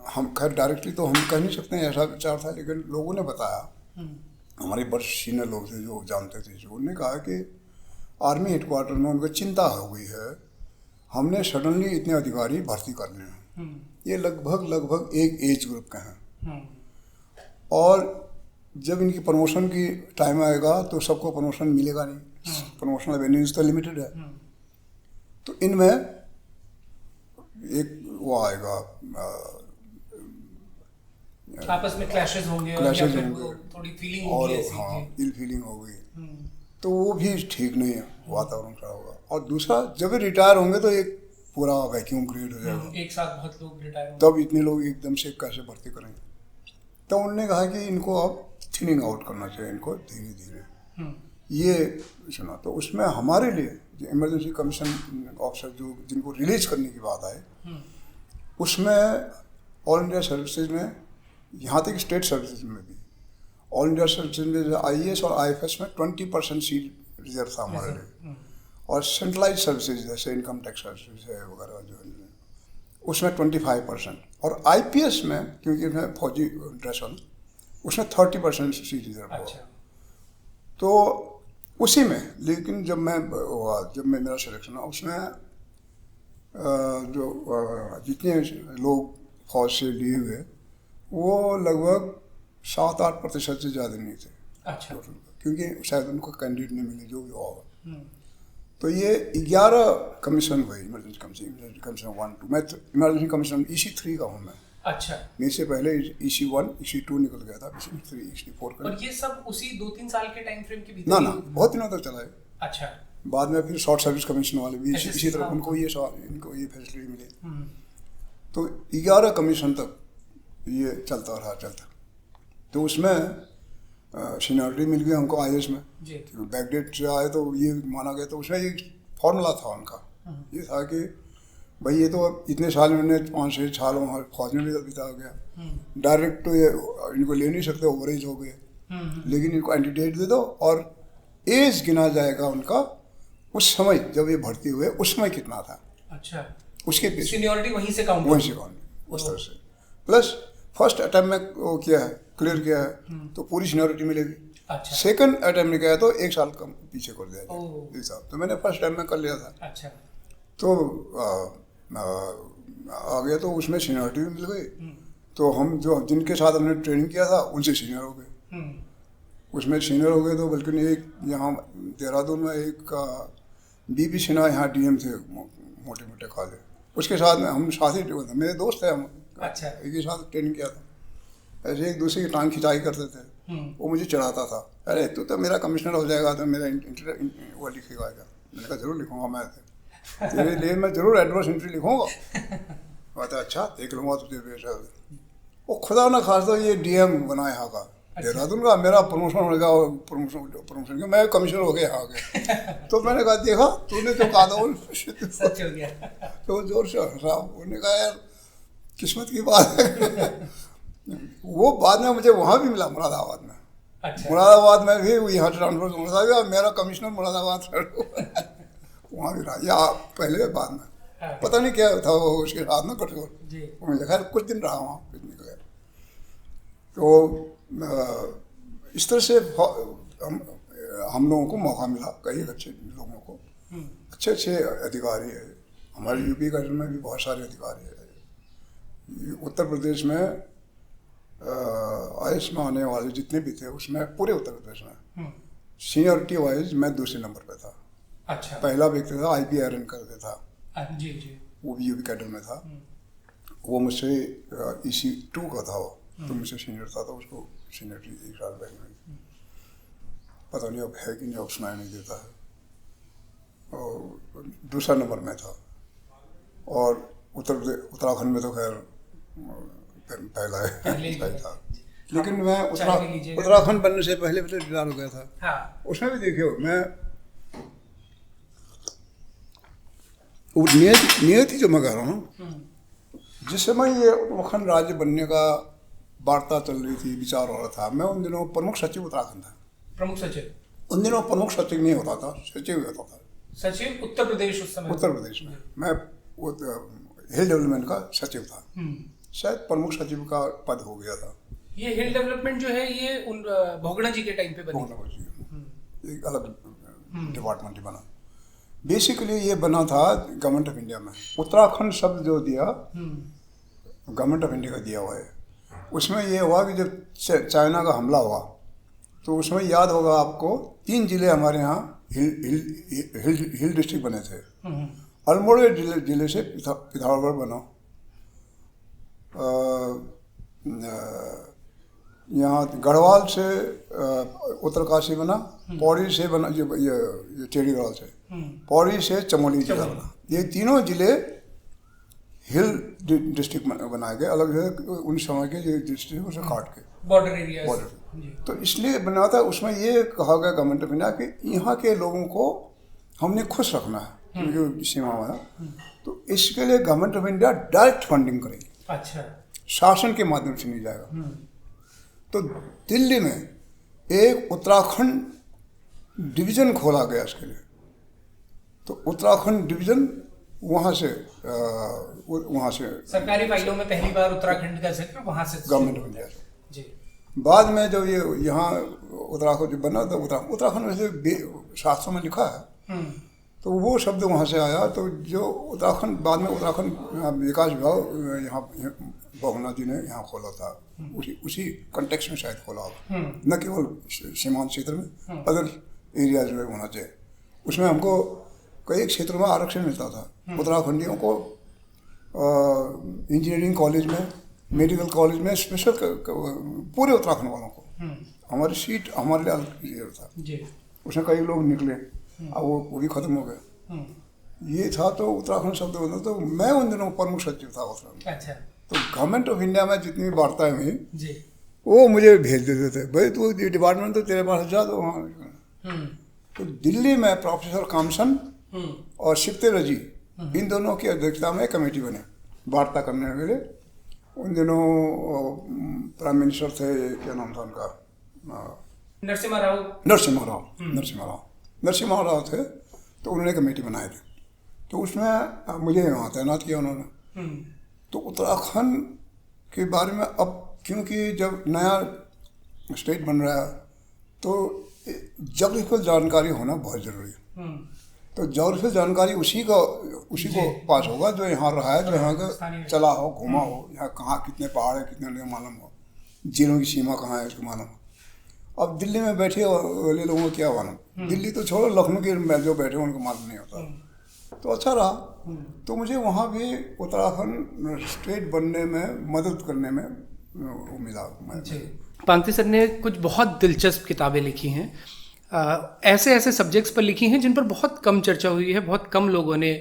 हम खैर डायरेक्टली तो हम कह नहीं सकते हैं ऐसा विचार था, लेकिन लोगों ने बताया हमारे बड़े सीनियर लोग थे जो जानते थे, जो उन्होंने कहा कि आर्मी हेडक्वार्टर में उनको चिंता हो गई है, हमने सडनली इतने अधिकारी भर्ती कर लिए हैं, ये लगभग एक एज ग्रुप के हैं, और जब इनकी प्रमोशन की टाइम आएगा तो सबको प्रमोशन मिलेगा नहीं, प्रमोशन एवेन्यूज तो लिमिटेड है, तो इनमें एक वो आएगा, आपस में क्लैशेस होंगे थोड़ी फीलिंग और होगी, हाँ इल फीलिंग हो गई, तो वो भी ठीक नहीं है, वातावरण खराब होगा। और दूसरा, जब भी रिटायर होंगे तो एक पूरा वैक्यूम क्रिएट हो जाएगा, एक साथ बहुत लोग रिटायर होंगे, तब इतने लोग एकदम से कैसे भर्ती करेंगे। तो उन्होंने कहा कि इनको अब थिनिंग आउट करना चाहिए, इनको धीरे धीरे ये सुना। तो उसमें हमारे लिए जो इमरजेंसी कमीशन ऑफिसर जो जिनको रिलीज करने की बात आए, उसमें ऑल इंडिया सर्विसेज में, यहाँ तक स्टेट सर्विसेज में भी, ऑल इंडिया सर्विसेज में IAS और IFS में 20% सीट रिजर्व था हमारे लिए, और सेंट्रलाइज सर्विसेज जैसे इनकम टैक्स सर्विसेज है वगैरह जो है उसमें 25%, और IPS में क्योंकि उसमें फौजी ड्रेसल उसमें 30% सीट रिजर्व हुआ। तो उसी में, लेकिन जब मैं मेरा सिलेक्शन हुआ उसमें जो जितने लोग फौज से लिए हुए वो लगभग 7-8% से ज़्यादा नहीं थे, क्योंकि शायद उनको कैंडिडेट नहीं मिले जो भी होगा। तो ये 11 कमीशन हुए, इमरजेंसी कमीशन 1, 2, मैं इमरजेंसी कमीशन EC3 का हूँ मैं। अच्छा, मेरे से पहले EC1 EC2 निकल गया था, EC3 EC4 का। और ये सब उसी 2-3 साल के टाइम फ्रेम के भीतर? ना बहुत दिनों तक चला है। अच्छा, बाद में फिर शॉर्ट सर्विस कमीशन वाले भी इसी तरह इनको ये फैसिलिटी मिली। तो 11 कमीशन तक ये चलता रहा। तो उसमें सीनियरिटी मिल गई हमको IAS में, बैकडेट से आए तो ये माना गया। तो उसमें एक फॉर्मूला था उनका, ये था कि भाई ये तो इतने साल मैंने 5-6 साल वहाँ फौज में भी बिता गया, डायरेक्ट तो ये इनको ले नहीं सकते, ओवरेज हो गए, लेकिन इनको एंटीडेट दे दो और एज गिना जाएगा उनका उस समय जब ये भर्ती हुए उस समय कितना था। अच्छा, उसके सीनियरिटी वहीं से काउंट उस तरह से, प्लस फर्स्ट अटेम्प्ट में वो किया है, क्लियर किया है तो पूरी सीनियरिटी मिलेगी। अच्छा, सेकंड अटेम्प्ट में किया तो 1 साल कम पीछे कर दिया जाए। तो मैंने फर्स्ट टाइम में कर लिया था। अच्छा, तो आ गया तो उसमें सीनियरिटी भी मिल गई। तो हम जो जिनके साथ हमने ट्रेनिंग किया था उनसे सीनियर हो गए, उसमें सीनियर हो गए। तो बल्कि एक यहाँ देहरादून में एक BP सिन्हा यहाँ DM थे, मोटे मोटे खाले, उसके साथ में हम साथ ही मेरे दोस्त थे हम। अच्छा, एक ही साथ ट्रेनिंग किया था। ऐसे एक दूसरे की टांग खिंचाई करते थे। वो मुझे चढ़ाता था, अरे तू तो मेरा कमिश्नर हो जाएगा तो मेरा वो लिखेगा। मैंने कहा जरूर लिखूंगा, मैं तेरे लिए मैं जरूर एडवर्स एंट्री लिखूंगा। कहता अच्छा देख लूँगा तुझे बेशा। वो खुदा ना खास तो ये DM बना यहाँ का, देहरादून का। मेरा प्रमोशन हो गया, प्रमोशन का मैं कमिश्नर हो गया यहाँ के। तो मैंने कहा देखा तूने जो कहा था वो सच हो गया। तो जोर से हंसा। उन्होंने कहा यार किस्मत की बात है। वो बाद में मुझे वहाँ भी मिला, मुरादाबाद में। अच्छा। मुरादाबाद में भी यहाँ ट्रांसफर होना था, मेरा कमिश्नर मुरादाबाद वहाँ भी रहा, या पहले बाद में पता नहीं क्या था वो उसके साथ में कठोर। मुझे खैर कुछ दिन रहा वहाँ, कुछ नहीं गया। तो इस तरह से हम लोगों को मौका मिला, कई अच्छे लोगों को, अच्छे अधिकारी है हमारे UP का, में भी बहुत सारे अधिकारी है। उत्तर प्रदेश में IAS में आने वाले जितने भी थे उसमें पूरे उत्तर प्रदेश में सीनियरिटी वाइज मैं दूसरे नंबर पे था। अच्छा, पहला व्यक्ति था IP आयरन करके था, जी, वो भी UP कैडर में था। वो मुझसे EC2 का था, वो तो मुझसे सीनियर था, तो उसको सीनियरिटी 1 साल पहले में। पता नहीं अब है कि नहीं, अब सुनाई नहीं देता है। और दूसरा नंबर में था। और उत्तराखंड में तो खैर पहला था, लेकिन मैं उत्तराखंड बनने से पहले रिटायर हो गया था। हाँ। उसमें भी देखियो मैं नियति जो मैं कह रहा हूँ, जिस समय ये उत्तराखंड राज्य बनने का वार्ता चल रही थी, विचार हो रहा था, मैं उन दिनों प्रमुख सचिव उत्तराखंड था। प्रमुख सचिव? उन दिनों प्रमुख सचिव नहीं होता था, सचिव होता था। सचिव उत्तर प्रदेश उस समय? उत्तर प्रदेश में मैं हिल डेवलपमेंट का सचिव था। शायद प्रमुख सचिव का पद हो गया था। ये हिल डेवलपमेंट जो है ये उन भोगड़ा जी के टाइम पे बनी। एक अलग डिपार्टमेंट बना। बेसिकली ये बना था गवर्नमेंट ऑफ इंडिया में। उत्तराखंड शब्द जो दिया गवर्नमेंट ऑफ इंडिया का दिया हुआ है। उसमें ये हुआ कि जब चाइना का हमला हुआ तो उसमें याद होगा आपको 3 जिले हमारे यहाँ हिल डिस्ट्रिक्ट बने थे। अल्मोड़ा जिले से पिथौरागढ़ बना, यहाँ गढ़वाल से उत्तरकाशी बना, पौड़ी से बना ये टेढ़ी गढ़वाल से, पौड़ी से चमोली जिला बना। ये तीनों जिले हिल डिस्ट्रिक्ट बनाए गए अलग अलग उन समय के ये डिस्ट्रिक्ट उसे काट के बॉर्डर एरिया। तो इसलिए बना था। उसमें ये कहा गया गवर्नमेंट ऑफ इंडिया कि यहाँ के लोगों को हमने खुश रखना है उनकी सीमा में। तो इसके लिए government of India direct funding करेगी। अच्छा। शासन के माध्यम से नहीं जाएगा। तो दिल्ली में एक उत्तराखंड डिवीजन खोला गया इसके लिए। तो उत्तराखंड डिवीजन वहाँ से सरकारी फाइलों में पहली बार उत्तराखंड का जिक्र वहाँ से गवर्नमेंट ऑफ इंडिया जी। बाद में जब ये यहाँ उत्तराखंड जो बना तो उत्तराखंड में से शास्त्रों में लिखा है तो वो शब्द वहाँ से आया। तो जो उत्तराखंड बाद में उत्तराखंड विकास विभाग यहाँ बहुगुणा जी ने यहाँ खोला था। उसी कंटेक्स्ट में शायद खोला होगा, न केवल सीमांत क्षेत्र में अदर एरियाज में होना चाहिए। उसमें हमको कई क्षेत्रों में आरक्षण मिलता था। उत्तराखंडियों को इंजीनियरिंग कॉलेज में, मेडिकल कॉलेज में स्पेशल पूरे उत्तराखंड वालों को हमारी सीट हमारे लिए अलग था। उसमें कई लोग निकले, अब वो भी खत्म हो गया। ये था तो उत्तराखंड शब्द बना। तो मैं उन दिनों प्रमुख सचिव था उत्तराखंड। अच्छा। तो गवर्नमेंट ऑफ इंडिया में जितनी वार्ताएं हुई वो मुझे भेज देते थे, भाई तू डिपार्टमेंट तो तेरे पास जा दो वहाँ। तो दिल्ली में प्रोफेसर कामसन और शिवतेज जी इन दोनों की अध्यक्षता में कमेटी बने वार्ता करने के लिए। उन दिनों प्राइम मिनिस्टर थे, क्या नाम था उनका, नरसिम्हा राव थे। तो उन्होंने कमेटी बनाए थे। तो उसमें मुझे वहाँ तैनात किया उन्होंने। तो उत्तराखंड के बारे में अब क्योंकि जब नया स्टेट बन रहा है तो ज्योग्राफिकल जानकारी होना बहुत ज़रूरी है। तो ज्योग्राफिकल जानकारी उसी को पास होगा जो यहाँ रहा है, जो यहाँ का चला हो, घूमा हो, यहाँ कहाँ कितने पहाड़ है, कितने लोग मालूम हो, जिलों की सीमा कहाँ है उसको मालूम हो। अब दिल्ली में बैठे वाले लोगों को क्या मालूम? दिल्ली तो छोड़ो, लखनऊ के में जो बैठे उनको मालूम नहीं होता। तो अच्छा रहा। तो मुझे वहाँ भी उत्तराखंड स्टेट बनने में मदद करने में वो मिला। पांगती सर ने कुछ बहुत दिलचस्प किताबें लिखी हैं, ऐसे ऐसे सब्जेक्ट्स पर लिखी हैं जिन पर बहुत कम चर्चा हुई है, बहुत कम लोगों ने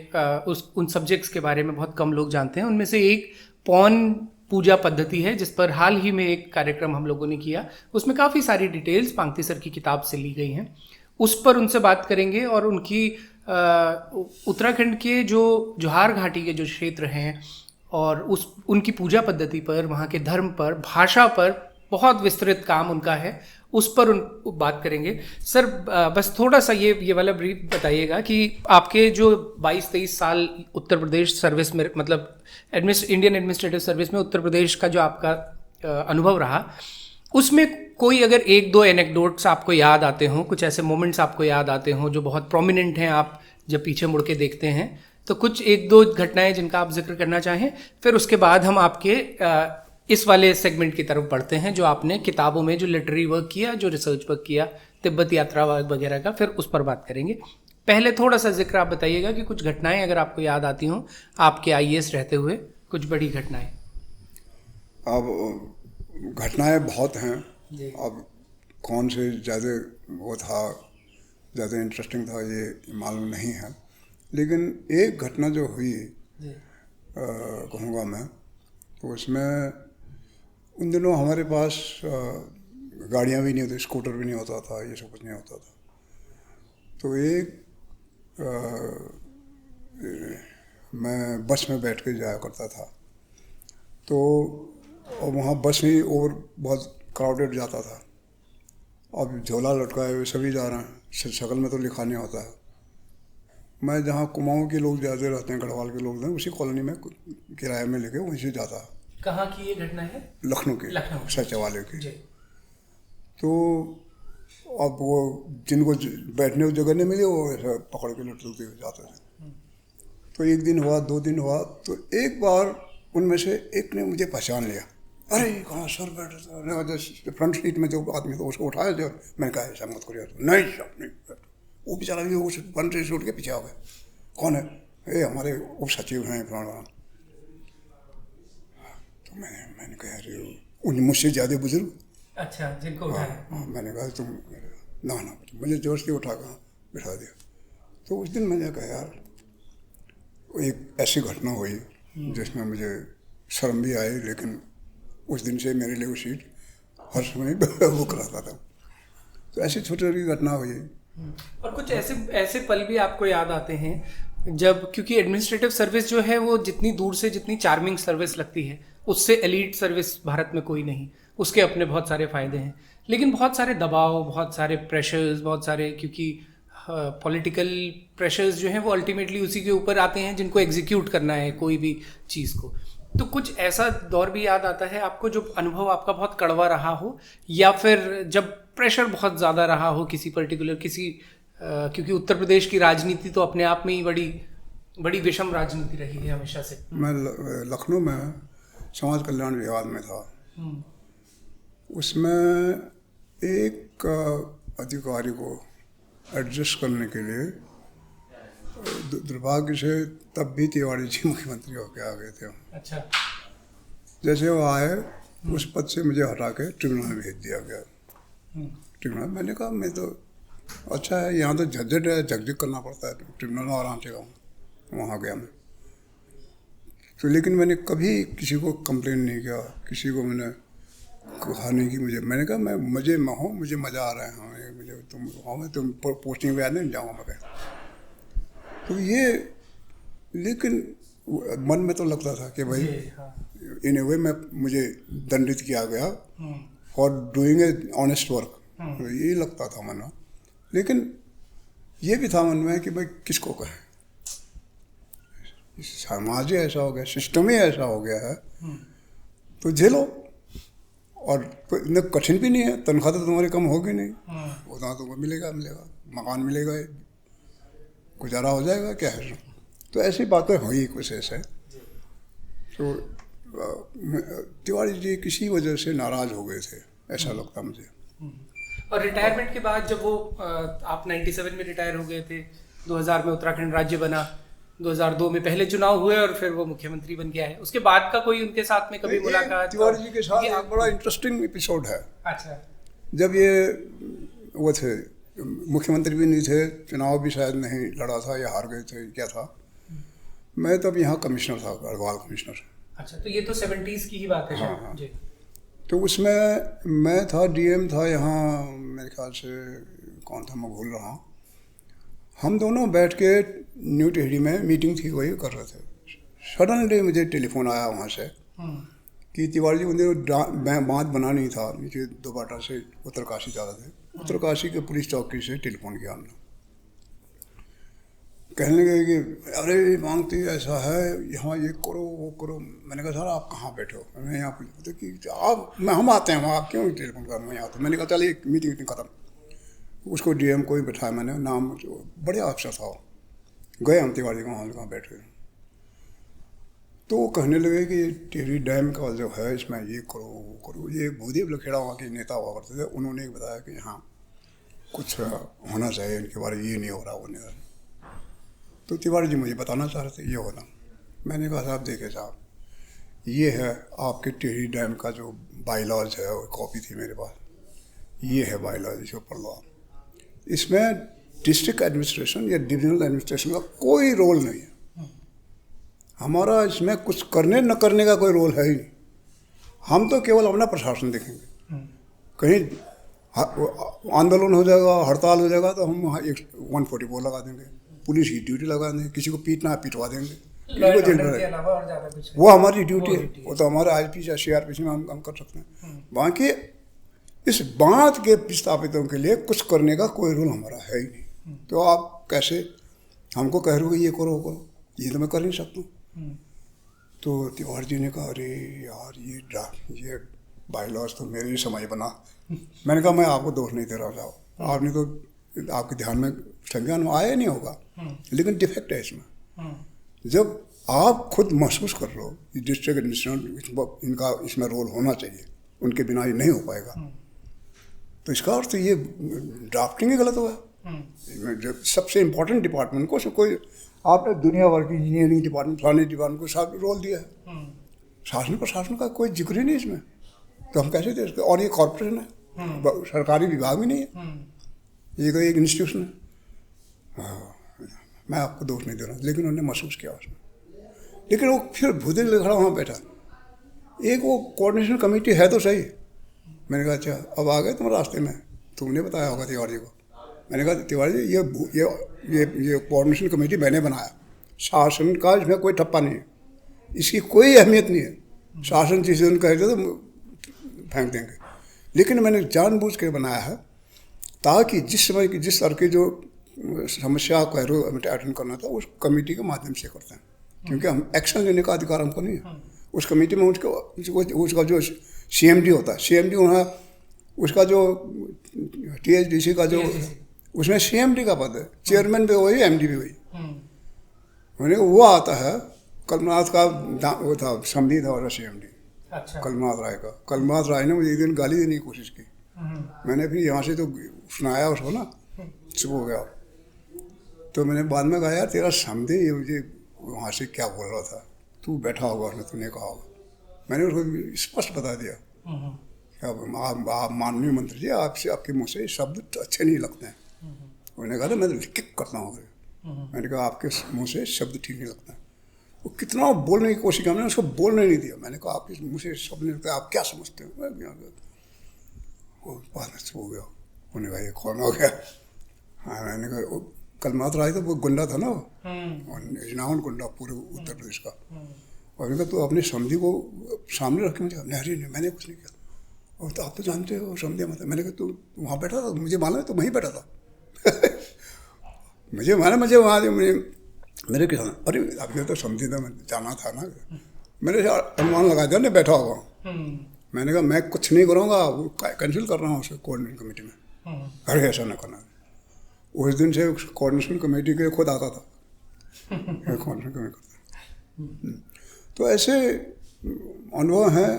उन सब्जेक्ट्स के बारे में बहुत कम लोग जानते हैं। उनमें से एक पौन पूजा पद्धति है, जिस पर हाल ही में एक कार्यक्रम हम लोगों ने किया। उसमें काफ़ी सारी डिटेल्स पांगती सर की किताब से ली गई हैं। उस पर उनसे बात करेंगे और उनकी उत्तराखंड के जो जोहार घाटी के जो क्षेत्र हैं और उनकी पूजा पद्धति पर, वहाँ के धर्म पर, भाषा पर बहुत विस्तृत काम उनका है, उस पर बात करेंगे। सर बस थोड़ा सा ये वाला ब्रीफ बताइएगा कि आपके जो 22-23 साल उत्तर प्रदेश सर्विस में, मतलब इंडियन एडमिनिस्ट्रेटिव सर्विस में उत्तर प्रदेश का जो आपका अनुभव रहा, उसमें कोई अगर 1-2 एनेक्डोट्स आपको याद आते हों, कुछ ऐसे मोमेंट्स आपको याद आते हों जो बहुत प्रोमिनेंट हैं, आप जब पीछे मुड़ के देखते हैं, तो कुछ 1-2 घटनाएं जिनका आप जिक्र करना चाहें। फिर उसके बाद हम आपके इस वाले सेगमेंट की तरफ बढ़ते हैं जो आपने किताबों में जो लिटरेरी वर्क किया, जो रिसर्च वर्क किया, तिब्बत यात्रा वगैरह का, फिर उस पर बात करेंगे। पहले थोड़ा सा जिक्र आप बताइएगा कि कुछ घटनाएं अगर आपको याद आती हों आपके IAS रहते हुए, कुछ बड़ी घटनाएं। अब घटनाएं बहुत हैं। अब कौन से ज़्यादा वो था, ज़्यादा इंटरेस्टिंग था, ये मालूम नहीं है। लेकिन एक घटना जो हुई कहूँगा मैं, तो उसमें उन दिनों हमारे पास गाड़ियाँ भी नहीं होती, स्कूटर भी नहीं होता था, ये सब कुछ नहीं होता था। तो एक मैं बस में बैठ के जाया करता था। तो और वहाँ बस ही और बहुत क्राउडेड जाता था। अब झोला लटकाए हुए सभी जा रहे हैं, शक्ल में तो लिखा नहीं होता है। मैं जहाँ कुमाऊँ के लोग ज़्यादा रहते हैं, गढ़वाल के लोग हैं, उसी कॉलोनी में किराए में लेके वहीं से जाता। कहाँ की ये घटना है? लखनऊ के, लखनऊ सचिवालय की। जी। तो अब वो जिनको बैठने को जगह नहीं मिली वो ऐसा पकड़ के लुटते हुए जाते थे। तो एक दिन हुआ, 2 दिन हुआ, तो एक बार उनमें से एक ने मुझे पहचान लिया। अरे कहाँ सर बैठे थे फ्रंट सीट में जो आदमी था उसको उठाया जो। मैंने कहा ऐसा मत करिए। नहीं साहब नहीं। वो बेचारा भी उस फ्रंट सीट से उठ के पीछे आ गया। कौन है? ये हमारे उप सचिव हैं फलाना। तो मैंने कहा अरे उन मुझसे ज़्यादा बुजुर्ग। अच्छा, जिनको उठाया। हाँ, मैंने कहा तुम ना मुझे जोर से उठा कर बिठा दिया। तो उस दिन मैंने कहा यार एक ऐसी घटना हुई जिसमें मुझे शर्म भी आई, लेकिन उस दिन से मेरे लिए वो सीट हर समय बुक रहता था। तो ऐसी छोटी छोटी घटना हुई। और कुछ ऐसे पल भी आपको याद आते हैं जब, क्योंकि एडमिनिस्ट्रेटिव सर्विस जो है वो जितनी दूर से जितनी चार्मिंग सर्विस लगती है उससे एलीट सर्विस भारत में कोई नहीं। उसके अपने बहुत सारे फ़ायदे हैं, लेकिन बहुत सारे दबाव, बहुत सारे प्रेशर्स, बहुत सारे, क्योंकि पॉलिटिकल प्रेशर्स जो हैं वो अल्टीमेटली उसी के ऊपर आते हैं जिनको एग्जीक्यूट करना है कोई भी चीज़ को। तो कुछ ऐसा दौर भी याद आता है आपको जो अनुभव आपका बहुत कड़वा रहा हो, या फिर जब प्रेशर बहुत ज़्यादा रहा हो किसी पर्टिकुलर क्योंकि उत्तर प्रदेश की राजनीति तो अपने आप में ही बड़ी बड़ी विषम राजनीति रही है हमेशा से। मैं लखनऊ में समाज कल्याण विभाग में था। उसमें एक अधिकारी को एडजस्ट करने के लिए दुर्भाग्य से तब भी तिवारी जी मुख्यमंत्री होकर आ गए थे। अच्छा। जैसे वो आए उस पद से मुझे हटा के ट्रिब्यूनल में भेज दिया गया। ट्रिब्यूनल, मैंने कहा मैं तो अच्छा है, यहाँ तो झंझट है, झकझक करना पड़ता है, ट्रिब्यूनल में आराम से गाऊँ। वहाँ गया मैं तो, लेकिन मैंने कभी किसी को कंप्लेन नहीं किया, किसी को मैंने कहा नहीं कि मैंने कहा मैं मुझे मज़ा आ रहा है। हाँ मुझे तुम पोस्टिंग पे आ नहीं जाऊँगा मैं। तो ये, लेकिन मन में तो लगता था कि भाई इन ए वे मुझे दंडित किया गया for doing a honest work. तो ये लगता था मन में, लेकिन ये भी था मन में कि भाई किसको कहें, समाज ही ऐसा हो गया, सिस्टम ही ऐसा हो गया है, तो झेलो। और तो इतना कठिन भी नहीं है, तनख्वाह तो तुम्हारी कम होगी नहीं, उतना तुमको मिलेगा, मकान मिलेगा, गुजारा हो जाएगा, क्या है। तो ऐसी बातें हुई कुछ ऐसे। तो तिवारी जी किसी वजह से नाराज हो गए थे, ऐसा लगता मुझे। और रिटायरमेंट के बाद जब वो आप 97 में रिटायर हो गए थे, 2000 में उत्तराखंड राज्य बना, 2002 में पहले चुनाव हुए और फिर वो मुख्यमंत्री बन गया है, उसके बाद का कोई उनके साथ में कभी मुलाकात? तिवारी जी के साथ एक बड़ा इंटरेस्टिंग एपिसोड है। अच्छा। जब ये वो थे, मुख्यमंत्री भी नहीं थे, चुनाव भी शायद नहीं लड़ा था या हार गए थे, क्या था, मैं तब यहाँ कमिश्नर था, गढ़वाल कमिश्नर। अच्छा, तो ये तो 70s की ही बात है। हाँ हाँ जी। तो उसमें मैं था, डीएम था यहाँ, मेरे ख्याल से कौन था मैं भूल रहा हूँ। हम दोनों बैठ के न्यू टिहरी में मीटिंग थी, वही कर रहे थे। सडनली मुझे टेलीफोन आया वहाँ से कि तिवारी जी मुझे बांध बना नहीं था, नीचे दोबाटा से उत्तरकाशी जा रहे थे, उत्तरकाशी के पुलिस चौकी से टेलीफोन किया हमने। कहने लगे कि अरे मांगती ऐसा है, यहाँ ये करो वो करो। मैंने कहा सर आप कहाँ बैठे हो? मैं यहाँ पूछते कि आप हम आते हैं वहाँ, आप क्यों टेलीफोन कर रहे हैं यहाँ? तो मैंने कहा चलिए मीटिंग ख़त्म। उसको डीएम को ही बैठाया मैंने, नाम बढ़िया अफसर था। गए हम तिवारी को वहाँ बैठ गए। तो वो कहने लगे कि टिहरी डैम का जो है इसमें ये करो वो करो। ये भूदेव लखेड़ा वहाँ के नेता हुआ करते थे, उन्होंने बताया कि हाँ कुछ होना चाहिए इनके बारे में, ये नहीं हो रहा वो नहीं हो रहा। तो तिवारी जी मुझे बताना चाह रहे थे ये होना। मैंने कहा साहब देखिए साहब, ये है आपके टिहरी डैम का जो बाईलॉज है, वो कॉपी थी मेरे पास, ये है बाईलॉज, इसको पढ़ लो आप। इसमें डिस्ट्रिक्ट एडमिनिस्ट्रेशन या डिविजनल एडमिनिस्ट्रेशन का कोई रोल नहीं है। हमारा इसमें कुछ करने न करने का कोई रोल है ही नहीं। हम तो केवल अपना प्रशासन देखेंगे। कहीं आंदोलन हो जाएगा, हड़ताल हो जाएगा, तो हम वहाँ 144 लगा देंगे, पुलिस की ड्यूटी लगा देंगे, किसी को पीटना है पिटवा देंगे, वो हमारी ड्यूटी है। वो तो हमारे आईपी या सीआरपीसी में हम कर सकते हैं। बाकी इस बात के विस्थापितों के लिए कुछ करने का कोई रोल हमारा है ही नहीं। तो आप कैसे हमको कह रहे हो ये करो वो करो, ये तो मैं कर नहीं सकता हूँ। तो तिवारी जी ने कहा अरे यार ये बाई लॉज तो मेरे ही समय बना। मैंने कहा मैं आपको दोष नहीं दे रहा साहब, आपने तो आपके ध्यान में संज्ञान में आया नहीं होगा, लेकिन डिफेक्ट है इसमें। जब आप खुद महसूस कर लो कि डिस्ट्रिक्ट एडमिनिस्ट्रेशन इनका इसमें रोल होना चाहिए, उनके बिना ये नहीं हो पाएगा, तो इसका अर्थ ये ड्राफ्टिंग ही गलत हुआ। जब सबसे इम्पोर्टेंट डिपार्टमेंट को कोई आपने दुनिया भर की इंजीनियरिंग डिपार्टमेंट फलाने डिपार्टमेंट को साथ रोल दिया है, शासन प्रशासन का कोई जिक्र ही नहीं इसमें, तो हम कैसे दे सकते? और ये कॉर्पोरेशन है, सरकारी विभाग भी नहीं है, ये कोई एक इंस्टीट्यूशन है। मैं आपको दोष नहीं दे रहा हूँ, लेकिन उन्होंने महसूस किया उसमें। लेकिन वो फिर भूदे खड़ा वहाँ बैठा, एक वो कोऑर्डिनेशन कमेटी है तो सही। मैंने कहा अच्छा अब आ गए तुम रास्ते में, तुमने बताया होगा तिवारी जी को। मैंने कहा तिवारी जी ये कोऑर्डिनेशन कमेटी मैंने बनाया, शासन का इसमें कोई ठप्पा नहीं है, इसकी कोई अहमियत नहीं है। शासन डिसीजन कहेगा तो फेंक देंगे, लेकिन मैंने जानबूझ के बनाया है ताकि जिस समय की जिस तरह की जो समस्या को अटेंड करना था उस कमेटी के माध्यम से करते हैं, क्योंकि हम एक्शन लेने का अधिकार हमको नहीं है। उस कमेटी में उसका जो CMD होता है, CMD वहाँ उसका जो THDC का जो उसमें CMD का पद है, चेयरमैन भी वही, MD भी वही। मैंने वो आता है, कलमनाथ का वो था, समधी था वाला CMD। अच्छा। कलमनाथ राय का। कलमनाथ राय ने मुझे एक दिन गाली देने की कोशिश की, मैंने फिर यहाँ से तो सुनाया उसको ना, चुप हो गया। तो मैंने बाद में कहा यार तेरा समझे ये मुझे वहाँ से क्या बोल रहा था, तू बैठा होगा उसने तूने कहा होगा। मैंने उसको स्पष्ट बता दिया कि आप माननीय मंत्री जी आपसे आपके मुँह से शब्द अच्छे नहीं लगते हैं। उन्होंने कहा मैं तो लिख के करता हूँ। मैंने कहा आपके मुँह से शब्द ठीक नहीं लगता है। वो कितना बोलने की कोशिश की, मैंने उसको बोलने नहीं दिया। मैंने कहा आपके मुँह से शब्द नहीं लगता, आप क्या समझते हो? वो बाद में हो गया, उन्हें कहा ये कौन हो गया? हाँ मैंने कहा कलमनाथ राय तो वो गुंडा था ना, नाउन गुंडा पूरे उत्तर प्रदेश का। और मैंने कहा तो अपने समझी को सामने रख के मुझे नहीं मैंने कुछ नहीं किया। और तो आप तो जानते हो समझे मतलब। मैंने कहा तू वहाँ बैठा था, मुझे मालूम है तो वहीं बैठा था। मुझे वहाँ मेरे क्या अरे आपने तो समझे था, मैं जाना था ना, मैंने अनुमान लगा दिया ना बैठा होगा। मैंने कहा मैं कुछ नहीं करूँगा, वो कैंसिल कर रहा हूँ उसको कोऑर्डिनेशन कमेटी में। अरे ऐसा ना करना। उस दिन से कोऑर्डिनेशन कमेटी के खुद आता था, कोऑर्डिनेशन कमेटी। तो ऐसे अनुभव हैं।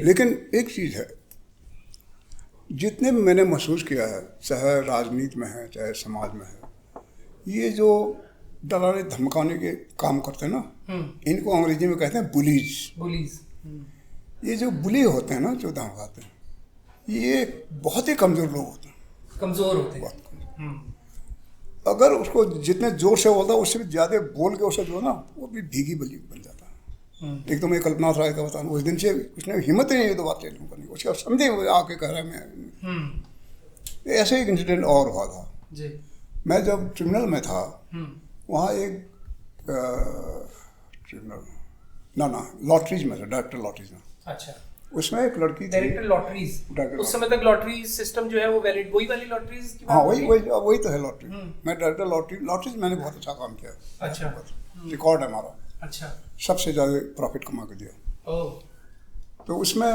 लेकिन एक चीज़ है, जितने भी मैंने महसूस किया है, चाहे राजनीति में है चाहे समाज में है, ये जो डराने धमकाने के काम करते हैं ना, इनको अंग्रेजी में कहते हैं बुलीज। ये जो बुली होते हैं ना, जो धमकाते हैं, ये बहुत ही कमज़ोर लोग होते हैं। अगर उसको जितने जोर से बोलता है उससे भी ज़्यादा बोल के उसे जो है ना, वो भी भीगी बली बन जाता है। एक तो मैं कल्पनाथ राय का बताऊँ, उस दिन से उसने हिम्मत ही नहीं तो बात टेलीफोन करने की, उसका समझे आके कह रहा है मैं। ऐसे एक इंसिडेंट और हुआ था जी। मैं जब ट्रिब्यूनल में था, वहाँ एक ट्रिब्यूनल लॉटरीज में था, डायरेक्टर लॉटरीज में। अच्छा। उसमें एक लड़की थी, डायरेक्टर लॉटरीज। उस समय तक लॉटरी सिस्टम जो है वो वैलिड, वही वाली लॉटरीज की बात। हाँ वही तो है लॉटरी। मैं डायरेक्टर लॉटरीज मैंने बहुत अच्छा काम किया। अच्छा। रिकॉर्ड है हमारा। अच्छा। सबसे ज़्यादा प्रॉफिट कमा के दिया। ओह। तो उसमें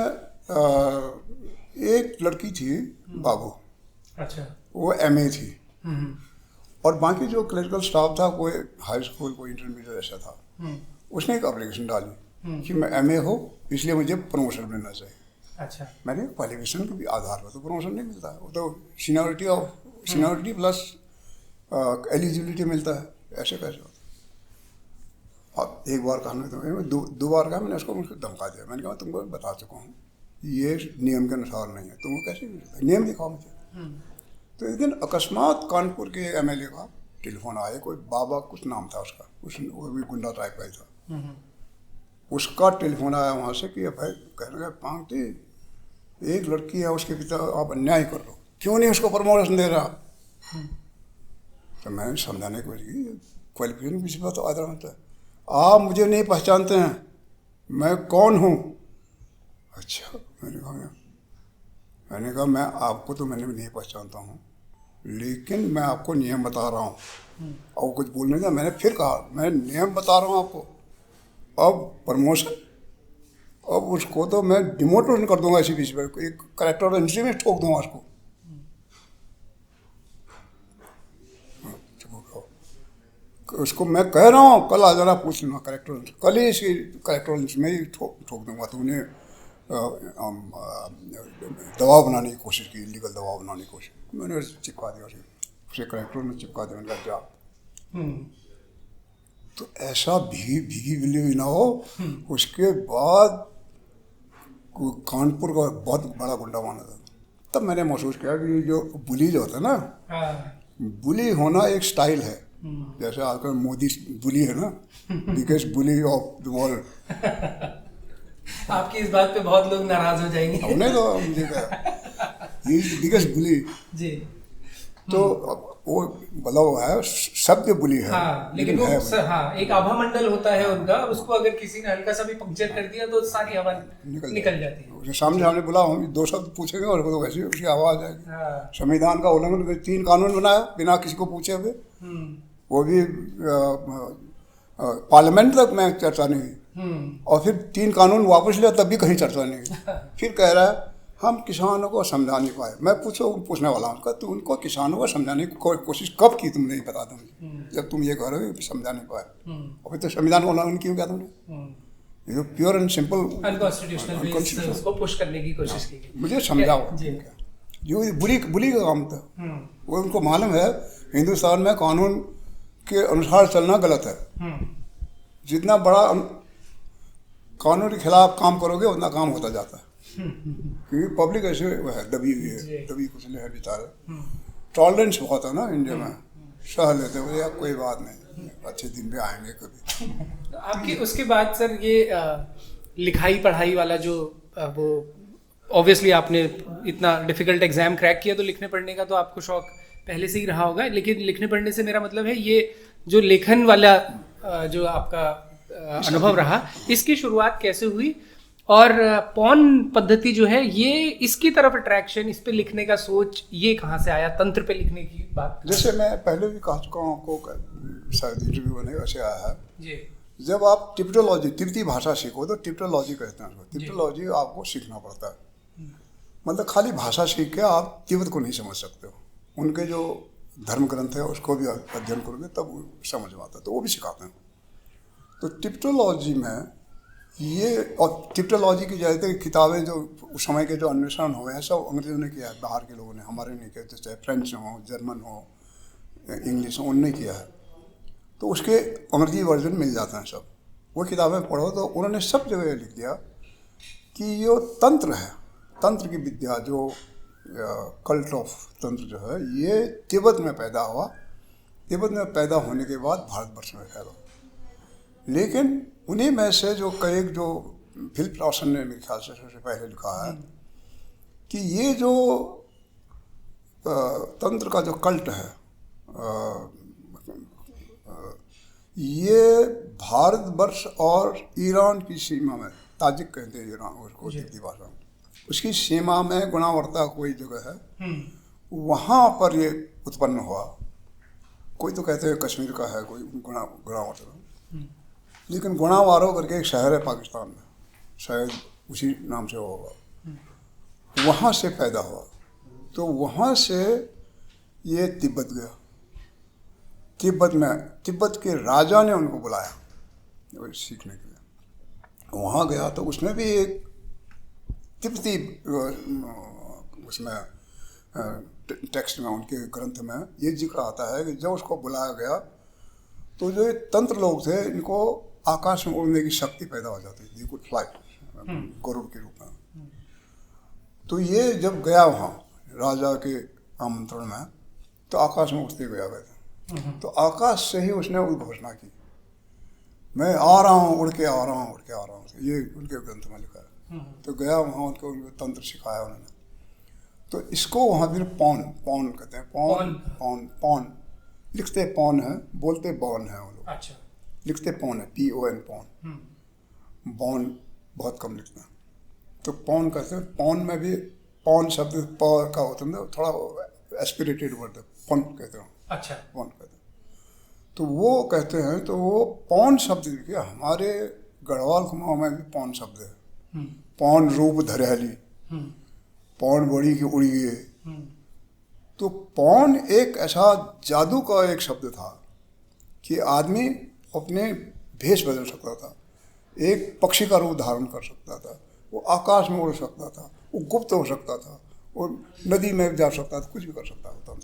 एक लड़की थी बाबू। अच्छा। वो MA थी, और बाकी जो क्लरिकल स्टाफ था कोई हाई स्कूल कोई इंटरमीडिएट ऐसा था। उसने एक एप्लीकेशन डाली कि मैं MA हो इसलिए मुझे प्रमोशन मिलना चाहिए। अच्छा। मैंने क्वालिफिकेशन के भी आधार पर तो प्रमोशन नहीं मिलता है, वो तो सीनियरिटी प्लस एलिजिबिलिटी मिलता है, ऐसे कैसे होता है। अब एक बार कहा नहीं तो दो बार कहा, मैंने उसको धमका दिया। मैंने कहा तुमको बता चुका हूँ ये नियम के अनुसार नहीं है, तुमको कैसे नियम दिखाओ मुझे। तो एक दिन अकस्मात कानपुर के MLA का टेलीफोन आया, कोई बाबा कुछ नाम था उसका, वो भी गुंडा टाइप का ही था। उसका टेलीफोन आया वहाँ से कि भाई कहने लगा पांगती एक लड़की है, उसके पिता आप अन्याय कर लो, क्यों नहीं उसको प्रमोशन दे रहा। तो मैंने समझाने की वजह क्वालिफिकेशन किसी बात तो आदर होता है, आप मुझे नहीं पहचानते हैं, मैं कौन हूँ। अच्छा। मैंने कहा मैं आपको तो मैंने नहीं पहचानता हूँ, लेकिन मैं आपको नियम बता रहा हूँ। और कुछ बोलने का मैंने फिर कहा मैं नियम बता रहा हूँ आपको, अब प्रमोशन, अब उसको तो मैं डिमोटेशन कर दूंगा इसी बीच में, एक करेक्टर इंडस्ट्री में ठोक दूंगा उसको। उसको मैं कह रहा हूँ कल आ जाना पूछ लेना करेक्टर, कल ही इसी करेक्टर में ही ठोक दूंगा। तो उन्हें दबाव बनाने की कोशिश की, लीगल दबाव बनाने की कोशिश, मैंने चिपका दिया उसे करेक्टर में चिपका दिया, मैंने कहा जा। तो ऐसा भीगी बिल्ली भी ना हो। उसके बाद कानपुर का बहुत बड़ा गुंडा माना था, तब मैंने महसूस किया कि जो बुली जो होता है ना, बुली होना एक स्टाइल है। जैसे आजकल मोदी बुली है ना, biggest bully of the world. आपकी इस बात पे बहुत लोग नाराज हो जाएंगे। हमने तो मुझे कहा ही इज द बिगेस्ट बुली जी। तो वो मतलब है शब्द बुली है। हाँ, लेकिन वो हाँ, एक आभा मंडल होता है उनका, उसको अगर किसी ने हल्का सा भी पंक्चर कर दिया तो सारी हवा निकल जाती है। उसे सामने बुला, हम दो शब्द पूछेंगे और तो वैसे उसकी आवाज आएगी। संविधान का उल्लंघन, 3 कानून बनाया बिना किसी को पूछे हुए, वो भी पार्लियामेंट तक में चर्चा नहीं हुई, और फिर 3 कानून वापस लिया तब भी कहीं चर्चा नहीं हुई। फिर कह रहा है हम किसानों को समझा नहीं पाए। मैं पूछने वाला हूँ, तो उनको किसानों को समझाने की कोशिश कब की तुमने, बता दो मुझे। जब तुम ये कह रहे हो समझा नहीं पाए, और फिर तो संविधान को उल्लंघन क्यों किया तुमने? ये तो प्योर एंड सिंपल अनकॉन्स्टिट्यूशनल, उसको पुश करने की कोशिश की गई। मुझे समझाओ, जो बुली का काम था वो उनको मालूम है। हिंदुस्तान में कानून के अनुसार चलना गलत है। जितना बड़ा कानून के खिलाफ काम करोगे उतना काम होता जाता है, क्योंकि पब्लिक ऐसे है, दबी हुई है, दबी कुचले है बेचारे। टॉलरेंस बहुत है ना इंडिया में, सह लेते हो या कोई बात नहीं, अच्छे दिन भी आएंगे कभी। आपके उसके बाद सर ये लिखाई पढ़ाई वाला जो वो ऑब्वियसली आपने इतना डिफिकल्ट एग्जाम क्रैक किया, तो लिखने पढ़ने का तो आपको शौक पहले से ही रहा होगा। लेकिन लिखने पढ़ने से मेरा मतलब है ये जो लेखन वाला जो आपका अनुभव रहा, इसकी शुरुआत कैसे हुई, और पौन पद्धति जो है ये इसकी तरफ अट्रैक्शन, इस पे लिखने का सोच ये कहाँ से आया, तंत्र पे लिखने की बात? जैसे मैं पहले भी कह चुका हूँ आपको, शायद इंटरव्यू में वैसे आया है जी। जब आप टिप्टोलॉजी, तिब्बती भाषा सीखो तो टिप्टोलॉजी कहते हैं उसको। टिप्टोलॉजी आपको सीखना पड़ता है, मतलब खाली भाषा सीख के आप तिब्बत को नहीं समझ सकते हो। उनके जो धर्म ग्रंथ है उसको भी अध्ययन करोगे तब समझ में आता है, तो वो भी सिखाते हैं। तो टिप्टोलॉजी में ये, और टिप्टोलॉजी की ज़्यादातर किताबें जो उस समय के जो अन्वेषण हुए हैं सब अंग्रेजों ने किया है, बाहर के लोगों ने, हमारे नहीं किया। चाहे फ्रेंच हो, जर्मन हो, इंग्लिश हो, उनने किया है। तो उसके अंग्रेजी वर्जन मिल जाते हैं सब। वो किताबें पढ़ो तो उन्होंने सब जगह लिख दिया कि ये तंत्र है, तंत्र की विद्या, जो कल्ट ऑफ तंत्र जो है, ये तिब्बत में पैदा हुआ। तिब्बत में पैदा होने के बाद भारतवर्ष में फैला। लेकिन उन्हीं में से जो कई, जो फिलिप लॉसन ने मेरे ख्याल से सबसे पहले लिखा है कि ये जो तंत्र का जो कल्ट है, ये भारतवर्ष और ईरान की सीमा में, ताजिक कहते हैं ईरान उसको तिब्बती भाषा में, उसकी सीमा में गुणावर्ता कोई जगह है, वहाँ पर ये उत्पन्न हुआ। कोई तो कहते हैं कश्मीर का है, कोई गुणावर्ता, लेकिन गुणावारो करके एक शहर है पाकिस्तान में, शायद उसी नाम से होगा, वहाँ से पैदा हुआ। तो वहाँ से ये तिब्बत गया। तिब्बत में, तिब्बत के राजा ने उनको बुलाया सीखने के लिए। वहाँ गया तो उसमें भी एक तिब्बती, उसमें टेक्स्ट में, उनके ग्रंथ में ये जिक्र आता है कि जब उसको बुलाया गया तो जो तंत्र लोग थे, इनको आकाश में उड़ने की शक्ति पैदा हो जाती थी, कुड फ्लाई, गरुड़ के रूप में। तो ये जब गया वहाँ राजा के आमंत्रण में, तो आकाश में उड़ते गया थे। तो आकाश से ही उसने उद्घोषणा की, मैं आ रहा हूँ, उड़ के आ रहा हूँ, उड़ के आ रहा हूँ। ये उनके ग्रंथ में लिखा है। तो गया वहाँ, उनको तंत्र सिखाया उन्होंने। तो इसको वहाँ फिर पौन, पौन कहते हैं, पौन पौन पौन, लिखते पौन है, बोलते बौन है वो लोग। अच्छा। लिखते पौन है, PON, पौन। बौन बहुत कम लिखते हैं, तो पौन कहते हैं। पौन में भी पौन शब्द प का होता है, थोड़ा एस्पिरेटेड वर्ड है, पौन कहते हैं। अच्छा। पौन कहते हैं। तो वो कहते हैं, तो वो पौन शब्द देखिए हमारे गढ़वाल कुमाऊं में भी पौन शब्द है। पौन रूप धरहली, पौन बड़ी की उड़ी गए। तो पौन एक ऐसा जादू का एक शब्द था कि आदमी अपने भेष बदल सकता था, एक पक्षी का रूप धारण कर सकता था, वो आकाश में उड़ सकता था, वो गुप्त हो सकता था, वो नदी में जा सकता था, कुछ भी कर सकता था।